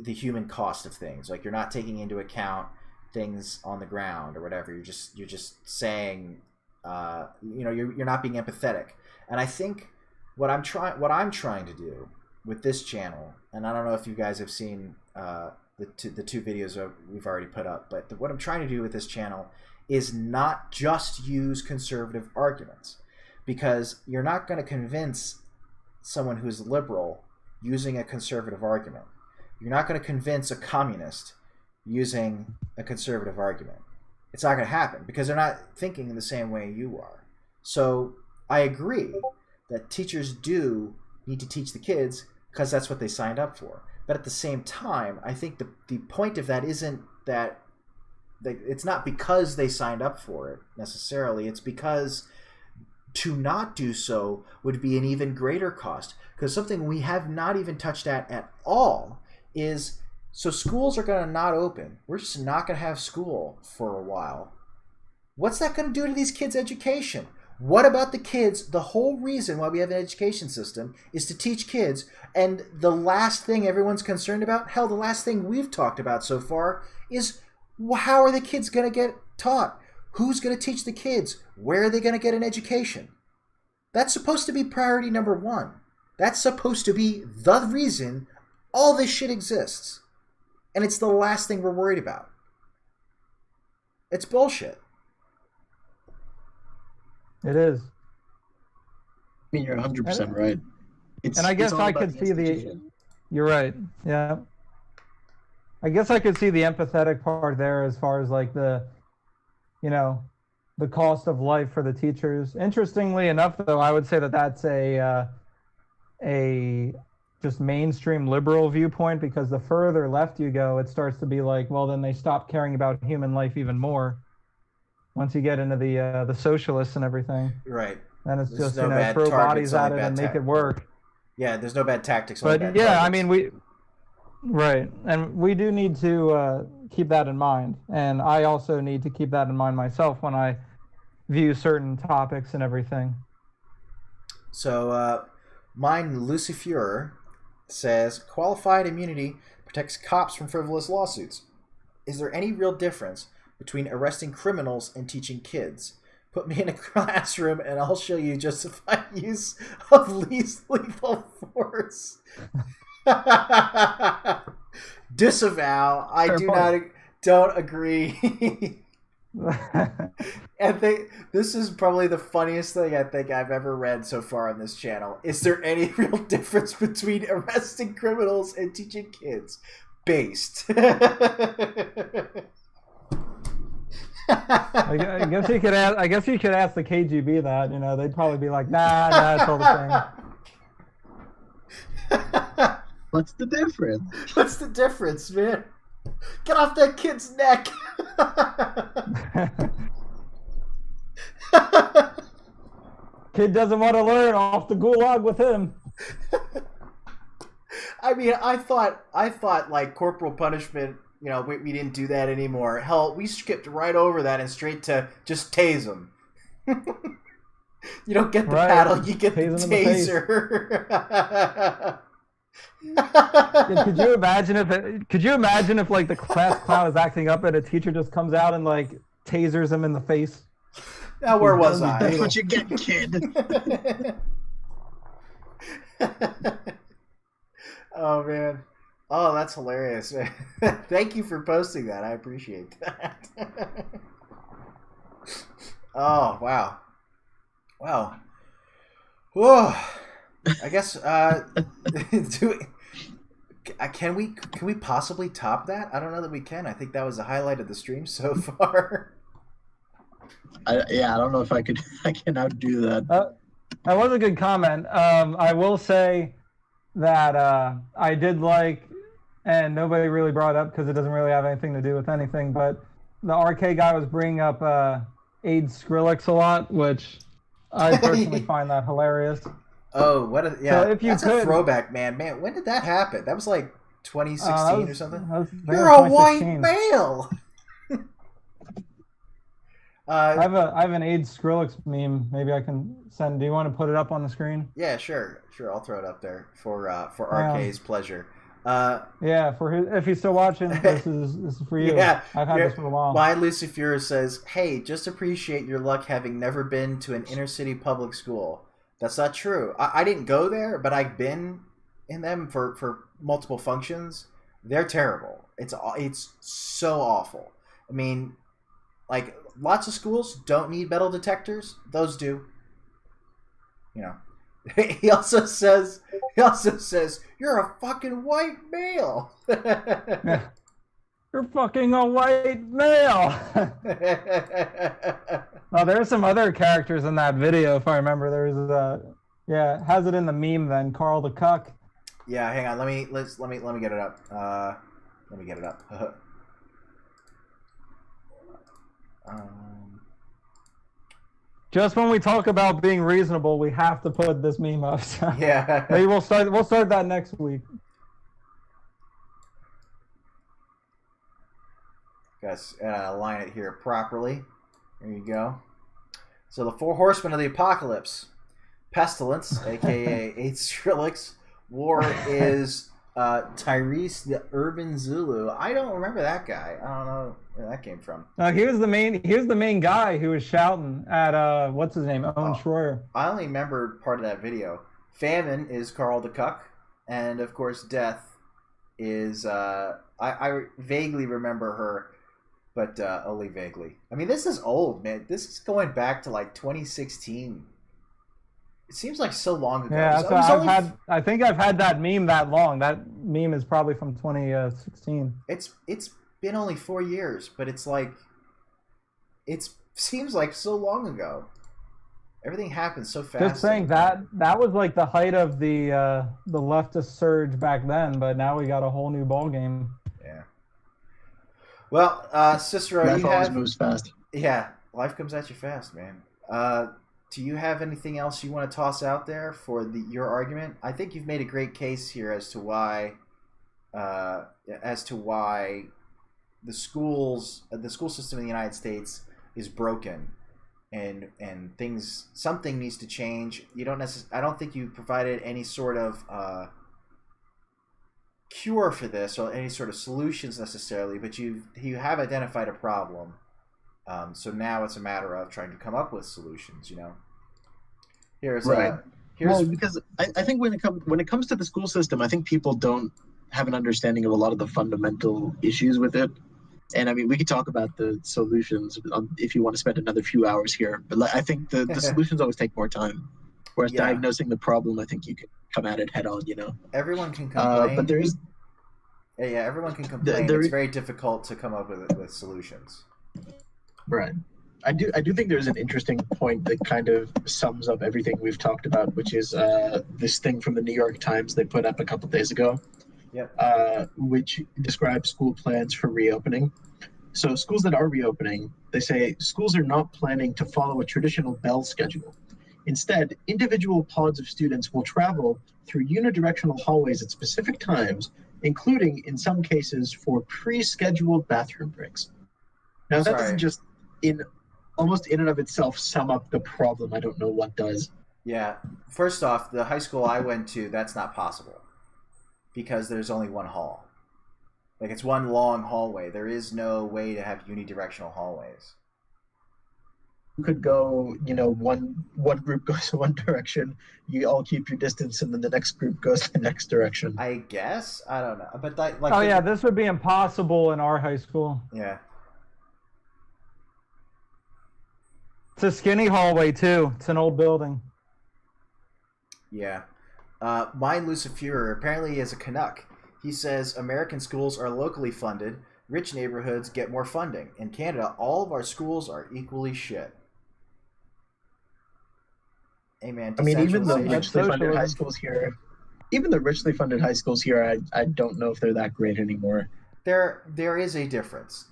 Speaker 1: the human cost of things. Like, you're not taking into account things on the ground or whatever. You're just saying, you're not being empathetic. And I think what I'm trying to do with this channel, and I don't know if you guys have seen the two videos that we've already put up, but what I'm trying to do with this channel is not just use conservative arguments, because you're not going to convince someone who's liberal using a conservative argument. You're not going to convince a communist using a conservative argument. It's not going to happen because they're not thinking the same way you are. So I agree that teachers do need to teach the kids because that's what they signed up for. But at the same time, I think the point of that isn't that it's not because they signed up for it necessarily. It's because to not do so would be an even greater cost. Because something we have not even touched at all is, so schools are going to not open. We're just not going to have school for a while. What's that going to do to these kids' education? What about the kids? The whole reason why we have an education system is to teach kids. And the last thing everyone's concerned about, hell, the last thing we've talked about so far is how are the kids going to get taught? Who's going to teach the kids? Where are they going to get an education? That's supposed to be priority number one. That's supposed to be the reason all this shit exists. And it's the last thing we're worried about. It's bullshit.
Speaker 2: It is. I mean, you're 100% right.
Speaker 3: And I guess I could see the... You're right. Yeah. I guess I could see the empathetic part there as far as like the cost of life for the teachers. Interestingly enough, though, I would say that that's a just mainstream liberal viewpoint, because the further left you go, it starts to be like, well, then they stop caring about human life even more. Once you get into the socialists and everything,
Speaker 1: right?
Speaker 3: And it's just throw bodies at it and make it work.
Speaker 1: Yeah, there's no bad tactics.
Speaker 3: But yeah, targets. I mean right, and we do need to keep that in mind, and I also need to keep that in mind myself when I view certain topics and everything.
Speaker 1: So, mine Lucifer says qualified immunity protects cops from frivolous lawsuits. Is there any real difference between arresting criminals and teaching kids? Put me in a classroom and I'll show you justified use of least lethal force. Disavow. I don't agree. And this is probably the funniest thing I think I've ever read so far on this channel. Is there any real difference between arresting criminals and teaching kids? Based.
Speaker 3: I guess you could ask the KGB that. They'd probably be like, nah, it's all the
Speaker 2: same. What's the difference?
Speaker 1: What's the difference, man? Get off that kid's neck.
Speaker 3: Kid doesn't want to learn. Off the gulag with him.
Speaker 1: I mean, I thought like corporal punishment, we didn't do that anymore. Hell, we skipped right over that and straight to just tase them. You don't get the paddle, you get the taser.
Speaker 3: Could you imagine if like the class clown is acting up and a teacher just comes out and like tasers him in the face?
Speaker 1: Now where was I?
Speaker 2: That's what you get, kid.
Speaker 1: Oh man. Oh, that's hilarious. Thank you for posting that. I appreciate that. Oh, wow. Wow. Whoa. I guess can we possibly top that? I don't know that we can. I think that was the highlight of the stream so far.
Speaker 2: I don't know if I can outdo that.
Speaker 3: That was a good comment. I will say that I did like, and nobody really brought it up because it doesn't really have anything to do with anything, but the RK guy was bringing up AIDS Skrillex a lot, which I personally find that hilarious.
Speaker 1: Oh, so that's a throwback, man. Man, when did that happen? That was like 2016 or something? You're a white male!
Speaker 3: I have an AIDS Skrillex meme. Maybe I can send. Do you want to put it up on the screen?
Speaker 1: Yeah, sure. I'll throw it up there for RK's pleasure.
Speaker 3: Yeah, if he's still watching, this is for you.
Speaker 1: Yeah,
Speaker 3: I've had this for a while.
Speaker 1: Why Lucifer says, "Hey, just appreciate your luck having never been to an inner city public school." That's not true. I didn't go there, but I've been in them for multiple functions. They're terrible. It's so awful. I mean, like, lots of schools don't need metal detectors. Those do. You know. He also says, "You're a fucking white male."
Speaker 3: Yeah. You're fucking a white male. Oh, there's some other characters in that video, if I remember. There's it has it in the meme then, Carl the Cuck.
Speaker 1: Yeah, hang on. Let me get it up. Let me get it up.
Speaker 3: Just when we talk about being reasonable, we have to put this meme up. So
Speaker 1: yeah.
Speaker 3: Maybe we'll start that next week.
Speaker 1: Guys, align it here properly. There you go. So the 4 horsemen of the apocalypse: pestilence, aka 8 Skrillex. War is Tyrese the Urban Zulu. I don't remember that guy. I don't know where that came from.
Speaker 3: He was the main guy who was shouting at what's his name, Owen Schroyer.
Speaker 1: I only remember part of that video. Famine is Carl the Cuck, and of course Death is I vaguely remember her, but only vaguely. I mean, this is old, man. This is going back to like 2016. It seems like so long ago.
Speaker 3: Yeah, I think I've had that meme that long. That meme is probably from 2016.
Speaker 1: It's been only 4 years, but it's like it seems like so long ago. Everything happens so fast.
Speaker 3: Just saying that was like the height of the leftist surge back then, but now we got a whole new ball game.
Speaker 1: Yeah. Well, Cicero,
Speaker 2: life always moves fast.
Speaker 1: Yeah, life comes at you fast, man. Do you have anything else you want to toss out there for your argument? I think you've made a great case here as to why the school system in the United States is broken, and something needs to change. I don't think you provided any sort of cure for this or any sort of solutions necessarily, but you have identified a problem. So now it's a matter of trying to come up with solutions.
Speaker 2: Because I think when it comes to the school system, I think people don't have an understanding of a lot of the fundamental issues with it. And I mean, we could talk about the solutions if you want to spend another few hours here. But I think the solutions always take more time. Whereas diagnosing the problem, I think you can come at it head on.
Speaker 1: Everyone can complain,
Speaker 2: but there is.
Speaker 1: Yeah, everyone can complain. It's very difficult to come up with solutions.
Speaker 2: Right. I do think there's an interesting point that kind of sums up everything we've talked about, which is this thing from the New York Times they put up a couple days ago, which describes school plans for reopening. So schools that are reopening, they say schools are not planning to follow a traditional bell schedule. Instead, individual pods of students will travel through unidirectional hallways at specific times, including, in some cases, for pre-scheduled bathroom breaks. Now, that doesn't just almost in and of itself sum up the problem. I don't know what does.
Speaker 1: Yeah. First off, the high school I went to, that's not possible because there's only one hall. Like, it's one long hallway. There is no way to have unidirectional hallways.
Speaker 2: You could go, one group goes one direction, you all keep your distance, and then the next group goes the next direction.
Speaker 1: I guess. I don't know. But
Speaker 3: this would be impossible in our high school.
Speaker 1: Yeah.
Speaker 3: It's a skinny hallway, too. It's an old building.
Speaker 1: Yeah. Mine Lucifer apparently is a Canuck. He says American schools are locally funded. Rich neighborhoods get more funding. In Canada, all of our schools are equally shit. Hey, man.
Speaker 2: I mean, even the richly funded high schools here, I don't know if they're that great anymore.
Speaker 1: There is a difference.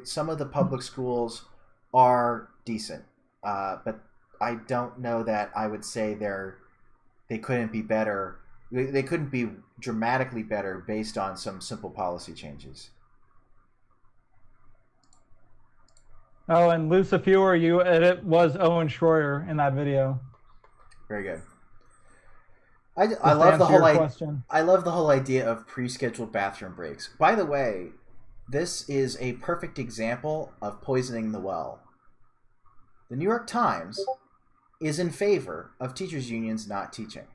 Speaker 1: Some of the public schools are decent. But I don't know that I would say they couldn't be better. They couldn't be dramatically better based on some simple policy changes.
Speaker 3: Oh, and Lucifer, it was Owen Schroyer in that video.
Speaker 1: Very good. I love the whole I love the whole idea of pre-scheduled bathroom breaks. By the way, this is a perfect example of poisoning the well. The New York Times is in favor of teachers' unions not teaching.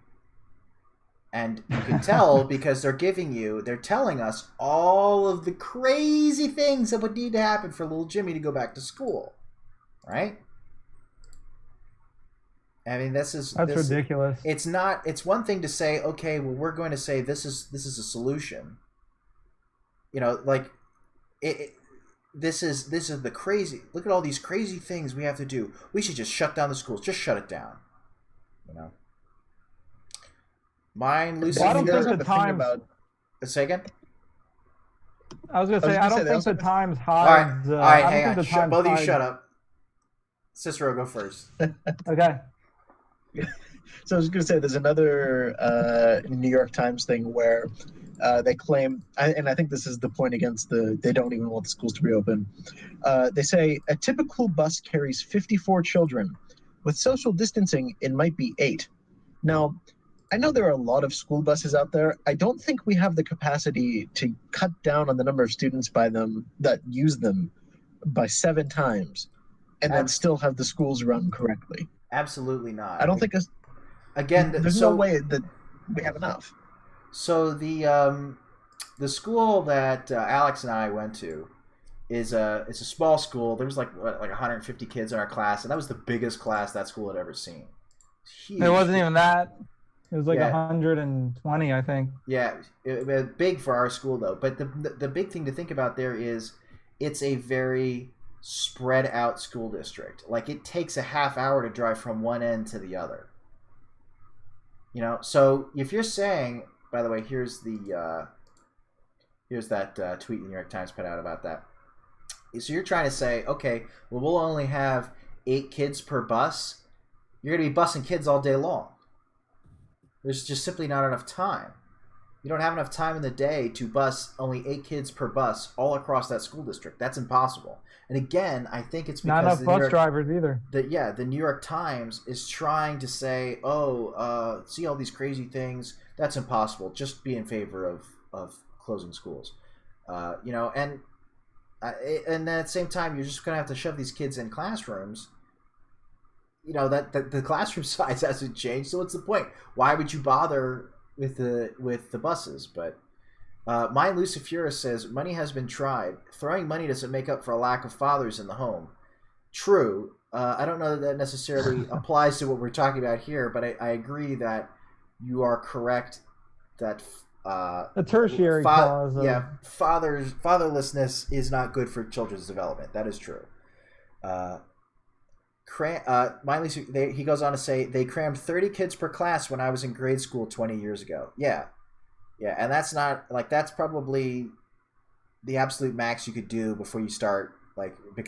Speaker 1: And you can tell because they're telling us all of the crazy things that would need to happen for little Jimmy to go back to school. Right? I mean, that's
Speaker 3: ridiculous.
Speaker 1: It's one thing to say, okay, well, we're going to say this is a solution. You know, like this is the crazy. Look at all these crazy things we have to do. We should just shut down the schools. Just shut it down. You know. Mine, Lucy.
Speaker 3: Well, I don't think the Times.
Speaker 1: Say again.
Speaker 3: I was going to say I don't think the Times hides.
Speaker 1: All right, hang on. Both of you shut up. Cicero, go first.
Speaker 3: Okay.
Speaker 2: So I was going to say there's another New York Times thing where they claim, and I think this is the point against they don't even want the schools to reopen. They say a typical bus carries 54 children. With social distancing, it might be 8. Now, I know there are a lot of school buses out there. I don't think we have the capacity to cut down on the number of students that use them by 7 times and then still have the schools run correctly.
Speaker 1: Absolutely not.
Speaker 2: I don't think there's no way that we have enough.
Speaker 1: So the school that Alex and I went to it's a small school. There was like 150 kids in our class, and that was the biggest class that school had ever seen.
Speaker 3: Huge. It wasn't even that. It was like 120, I think.
Speaker 1: Yeah, it was big for our school though. But the big thing to think about there is it's a very spread out school district. Like it takes a half hour to drive from one end to the other. You know, so if you're saying, by the way, here's that tweet the New York Times put out about that. So you're trying to say, okay, well, we'll only have 8 kids per bus. You're going to be busing kids all day long. There's just simply not enough time. You don't have enough time in the day to bus only 8 kids per bus all across that school district. That's impossible. And again, I think it's because
Speaker 3: not enough bus drivers either.
Speaker 1: The New York Times is trying to say, see all these crazy things. That's impossible. Just be in favor of closing schools. You know, and then at the same time, you're just going to have to shove these kids in classrooms. You know, that the classroom size hasn't changed, so what's the point? Why would you bother with the buses? But mine Lucifera says money has been tried. Throwing money doesn't make up for a lack of fathers in the home. True. I don't know that necessarily applies to what we're talking about here, but I agree that you are correct that
Speaker 3: a tertiary cause.
Speaker 1: Fatherlessness is not good for children's development. That is true. He goes on to say they crammed 30 kids per class when I was in grade school 20 years ago. Yeah, and that's not that's probably the absolute max you could do before you start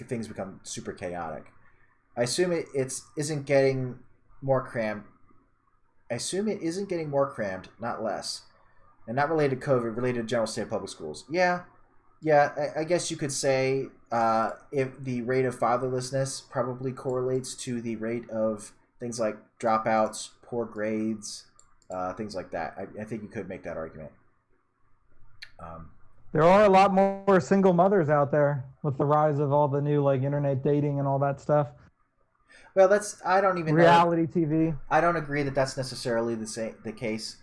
Speaker 1: things become super chaotic. I assume it isn't getting more crammed. Not less, and not related to COVID, related to general state public schools. Yeah, I guess you could say if the rate of fatherlessness probably correlates to the rate of things like dropouts, poor grades, things like that. I think you could make that argument.
Speaker 3: There are a lot more single mothers out there with the rise of all the new internet dating and all that stuff.
Speaker 1: Well, I don't even
Speaker 3: reality TV.
Speaker 1: I don't agree that that's necessarily the case.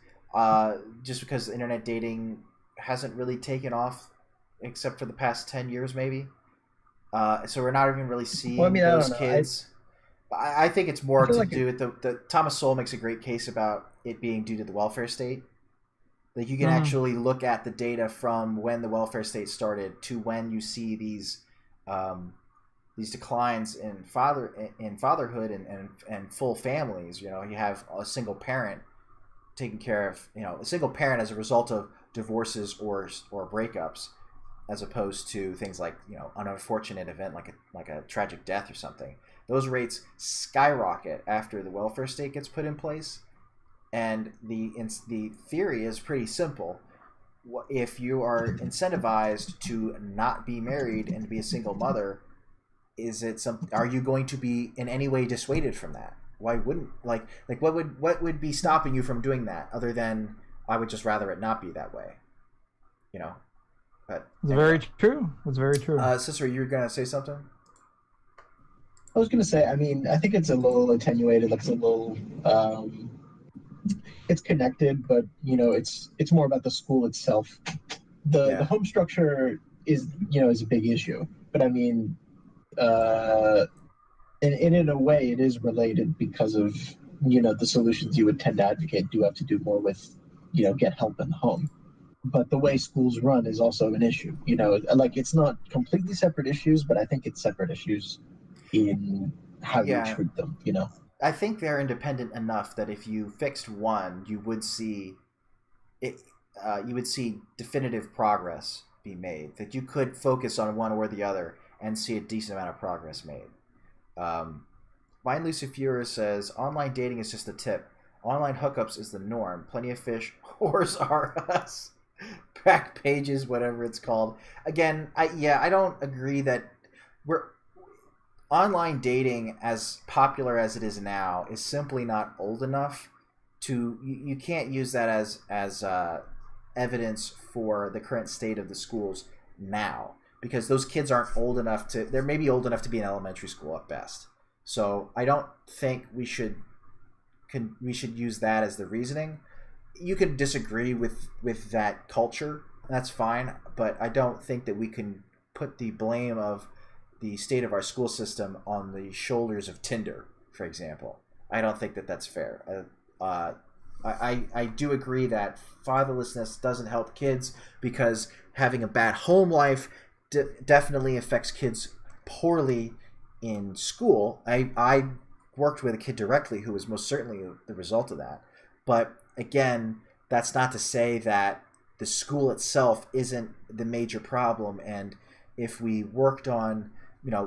Speaker 1: Just because internet dating hasn't really taken off, except for the past 10 years, maybe. So we're not even really seeing those kids. I think it's more to do with the Thomas Sowell makes a great case about it being due to the welfare state. Like you can actually look at the data from when the welfare state started to when you see these declines in fatherhood and full families. You know, you have a single parent taking care of a single parent as a result of divorces or breakups, as opposed to things like an unfortunate event like a tragic death or something. Those rates skyrocket after the welfare state gets put in place, and the theory is pretty simple. If you are incentivized to not be married and to be a single mother, are you going to be in any way dissuaded from that? why wouldn't what would be stopping you from doing that other than I would just rather it not be that way, you know? But
Speaker 3: it's very true. It's very true.
Speaker 1: Sister, you're gonna say something?
Speaker 2: I was gonna say, I mean, I think it's a little attenuated. Like it's a little, it's connected, but you know, it's more about the school itself. The home structure is a big issue, but I mean, and in a way, it is related because of the solutions you would tend to advocate do have to do more with get help in the home. But the way schools run is also an issue. Like it's not completely separate issues, but I think it's separate issues in how you treat them.
Speaker 1: I think they're independent enough that if you fixed one, you would see it. You would see definitive progress be made. That you could focus on one or the other and see a decent amount of progress made. Mine Lucifera says online dating is just a tip. Online hookups is the norm. Plenty of fish. Whores are us. Back pages, whatever it's called. Again, I don't agree that online dating, as popular as it is now, is simply not old enough to. You can't use that as evidence for the current state of the schools now, because those kids aren't old enough to. They're maybe old enough to be in elementary school at best. So I don't think we should use that as the reasoning. You could disagree with that culture. That's fine, but I don't think that we can put the blame of the state of our school system on the shoulders of Tinder, for example. I don't think that that's fair. I do agree that fatherlessness doesn't help kids because having a bad home life definitely affects kids poorly in school. I worked with a kid directly who was most certainly the result of that. But again, that's not to say that the school itself isn't the major problem. And if we worked on,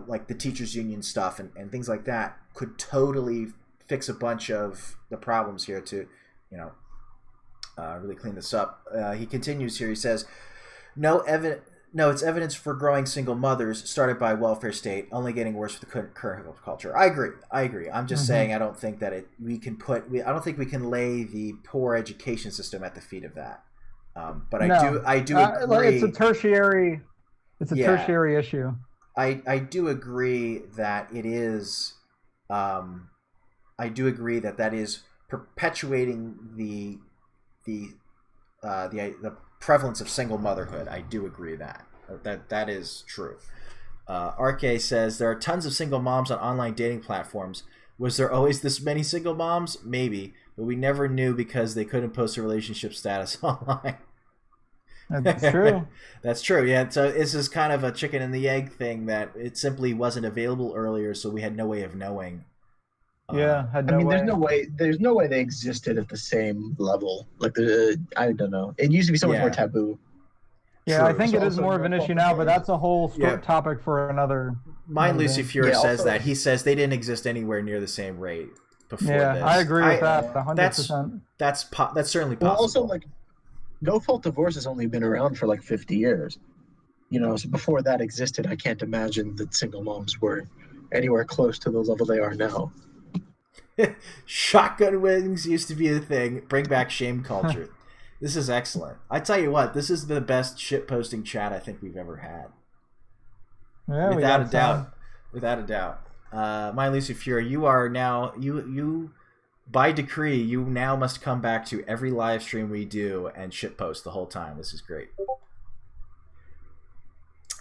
Speaker 1: like the teachers union stuff and things like that, could totally fix a bunch of the problems here to, really clean this up. He continues here. He says, no, it's evidence for growing single mothers started by welfare state, only getting worse with the current culture. I agree. I'm just saying I don't think that I don't think we can lay the poor education system at the feet of that. But I do agree.
Speaker 3: It's a tertiary issue.
Speaker 1: I do agree that it is. I do agree that is perpetuating the prevalence of single motherhood. I do agree that is true. RK says there are tons of single moms on online dating platforms. Was there always this many single moms? Maybe, but we never knew because they couldn't post a relationship status online.
Speaker 3: That's true.
Speaker 1: That's true. Yeah. So this is kind of a chicken and the egg thing that it simply wasn't available earlier, so we had no way of knowing.
Speaker 2: There's no way they existed at the same level. Like I don't know. It used to be so much more taboo.
Speaker 3: Yeah, true. I think it is more of an issue now, but that's a whole topic for another.
Speaker 1: Mine Lucifera says that. He says they didn't exist anywhere near the same rate before this.
Speaker 3: I agree with that 100%.
Speaker 1: That's certainly possible.
Speaker 2: Well, also, like, no-fault divorce has only been around for like 50 years. So before that existed, I can't imagine that single moms were anywhere close to the level they are now.
Speaker 1: Shotgun wings used to be a thing. Bring back shame culture. This is excellent. I tell you what, this is the best shit-posting chat I think we've ever had.
Speaker 3: Yeah,
Speaker 1: without a doubt. Without a doubt. My Lucy Fury, you are now you by decree, you now must come back to every live stream we do and shitpost the whole time. This is great.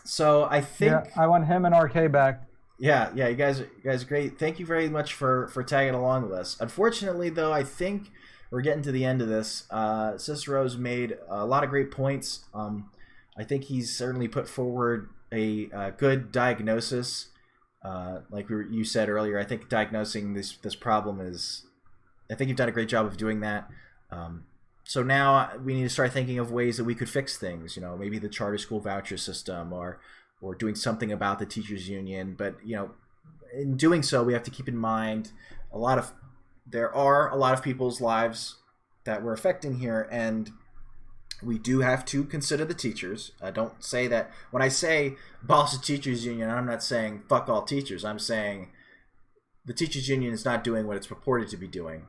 Speaker 1: So I think
Speaker 3: I want him and RK back.
Speaker 1: Yeah, you guys are great. Thank you very much for tagging along with us. Unfortunately, though, I think we're getting to the end of this. Cicero's made a lot of great points. I think he's certainly put forward a good diagnosis. Like you said earlier, I think diagnosing this problem is. I think you've done a great job of doing that. So now we need to start thinking of ways that we could fix things. Maybe the charter school voucher system, or doing something about the teachers union. But in doing so, we have to keep in mind there are a lot of people's lives that we're affecting here, and we do have to consider the teachers. I don't say that when I say abolish the teachers union, I'm not saying fuck all teachers. I'm saying the teachers union is not doing what it's purported to be doing.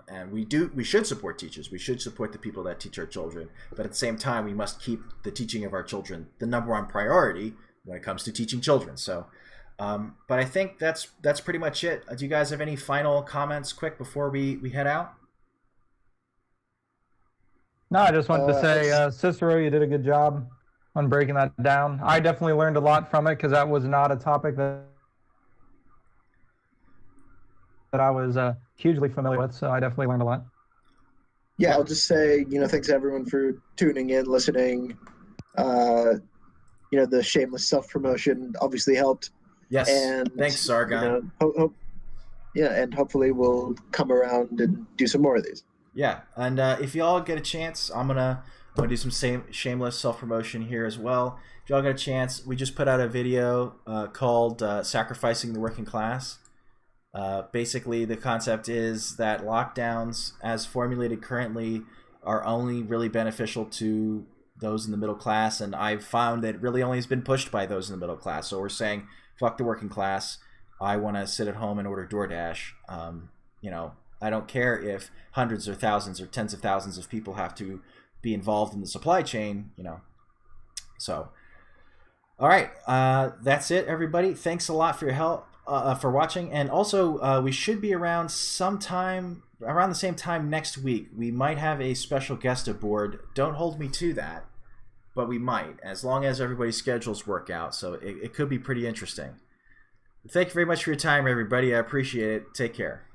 Speaker 1: And we should support teachers. We should support the people that teach our children. But at the same time, we must keep the teaching of our children the number one priority when it comes to teaching children. So, but I think that's pretty much it. Do you guys have any final comments quick before we head out?
Speaker 3: No, I just wanted to say, Cicero, you did a good job on breaking that down. I definitely learned a lot from it because that was not a topic that I was hugely familiar with, so I definitely learned a lot.
Speaker 2: Yeah, I'll just say, thanks everyone for tuning in, listening. The shameless self-promotion obviously helped.
Speaker 1: Yes, and thanks, Sargon.
Speaker 2: And hopefully we'll come around and do some more of these.
Speaker 1: Yeah, and if y'all get a chance, I'm gonna do some shameless self-promotion here as well. If y'all get a chance, we just put out a video called Sacrificing the Working Class. Basically, the concept is that lockdowns, as formulated currently, are only really beneficial to those in the middle class, and I've found that it really only has been pushed by those in the middle class. So we're saying, fuck the working class. I want to sit at home and order DoorDash. I don't care if hundreds or thousands or tens of thousands of people have to be involved in the supply chain, So, all right, that's it, everybody. Thanks a lot for your help. For watching, and also we should be around sometime around the same time next week. We might have a special guest aboard. Don't hold me to that, but we might, as long as everybody's schedules work out. So it could be pretty interesting. Thank you very much for your time, everybody. I appreciate it. Take care.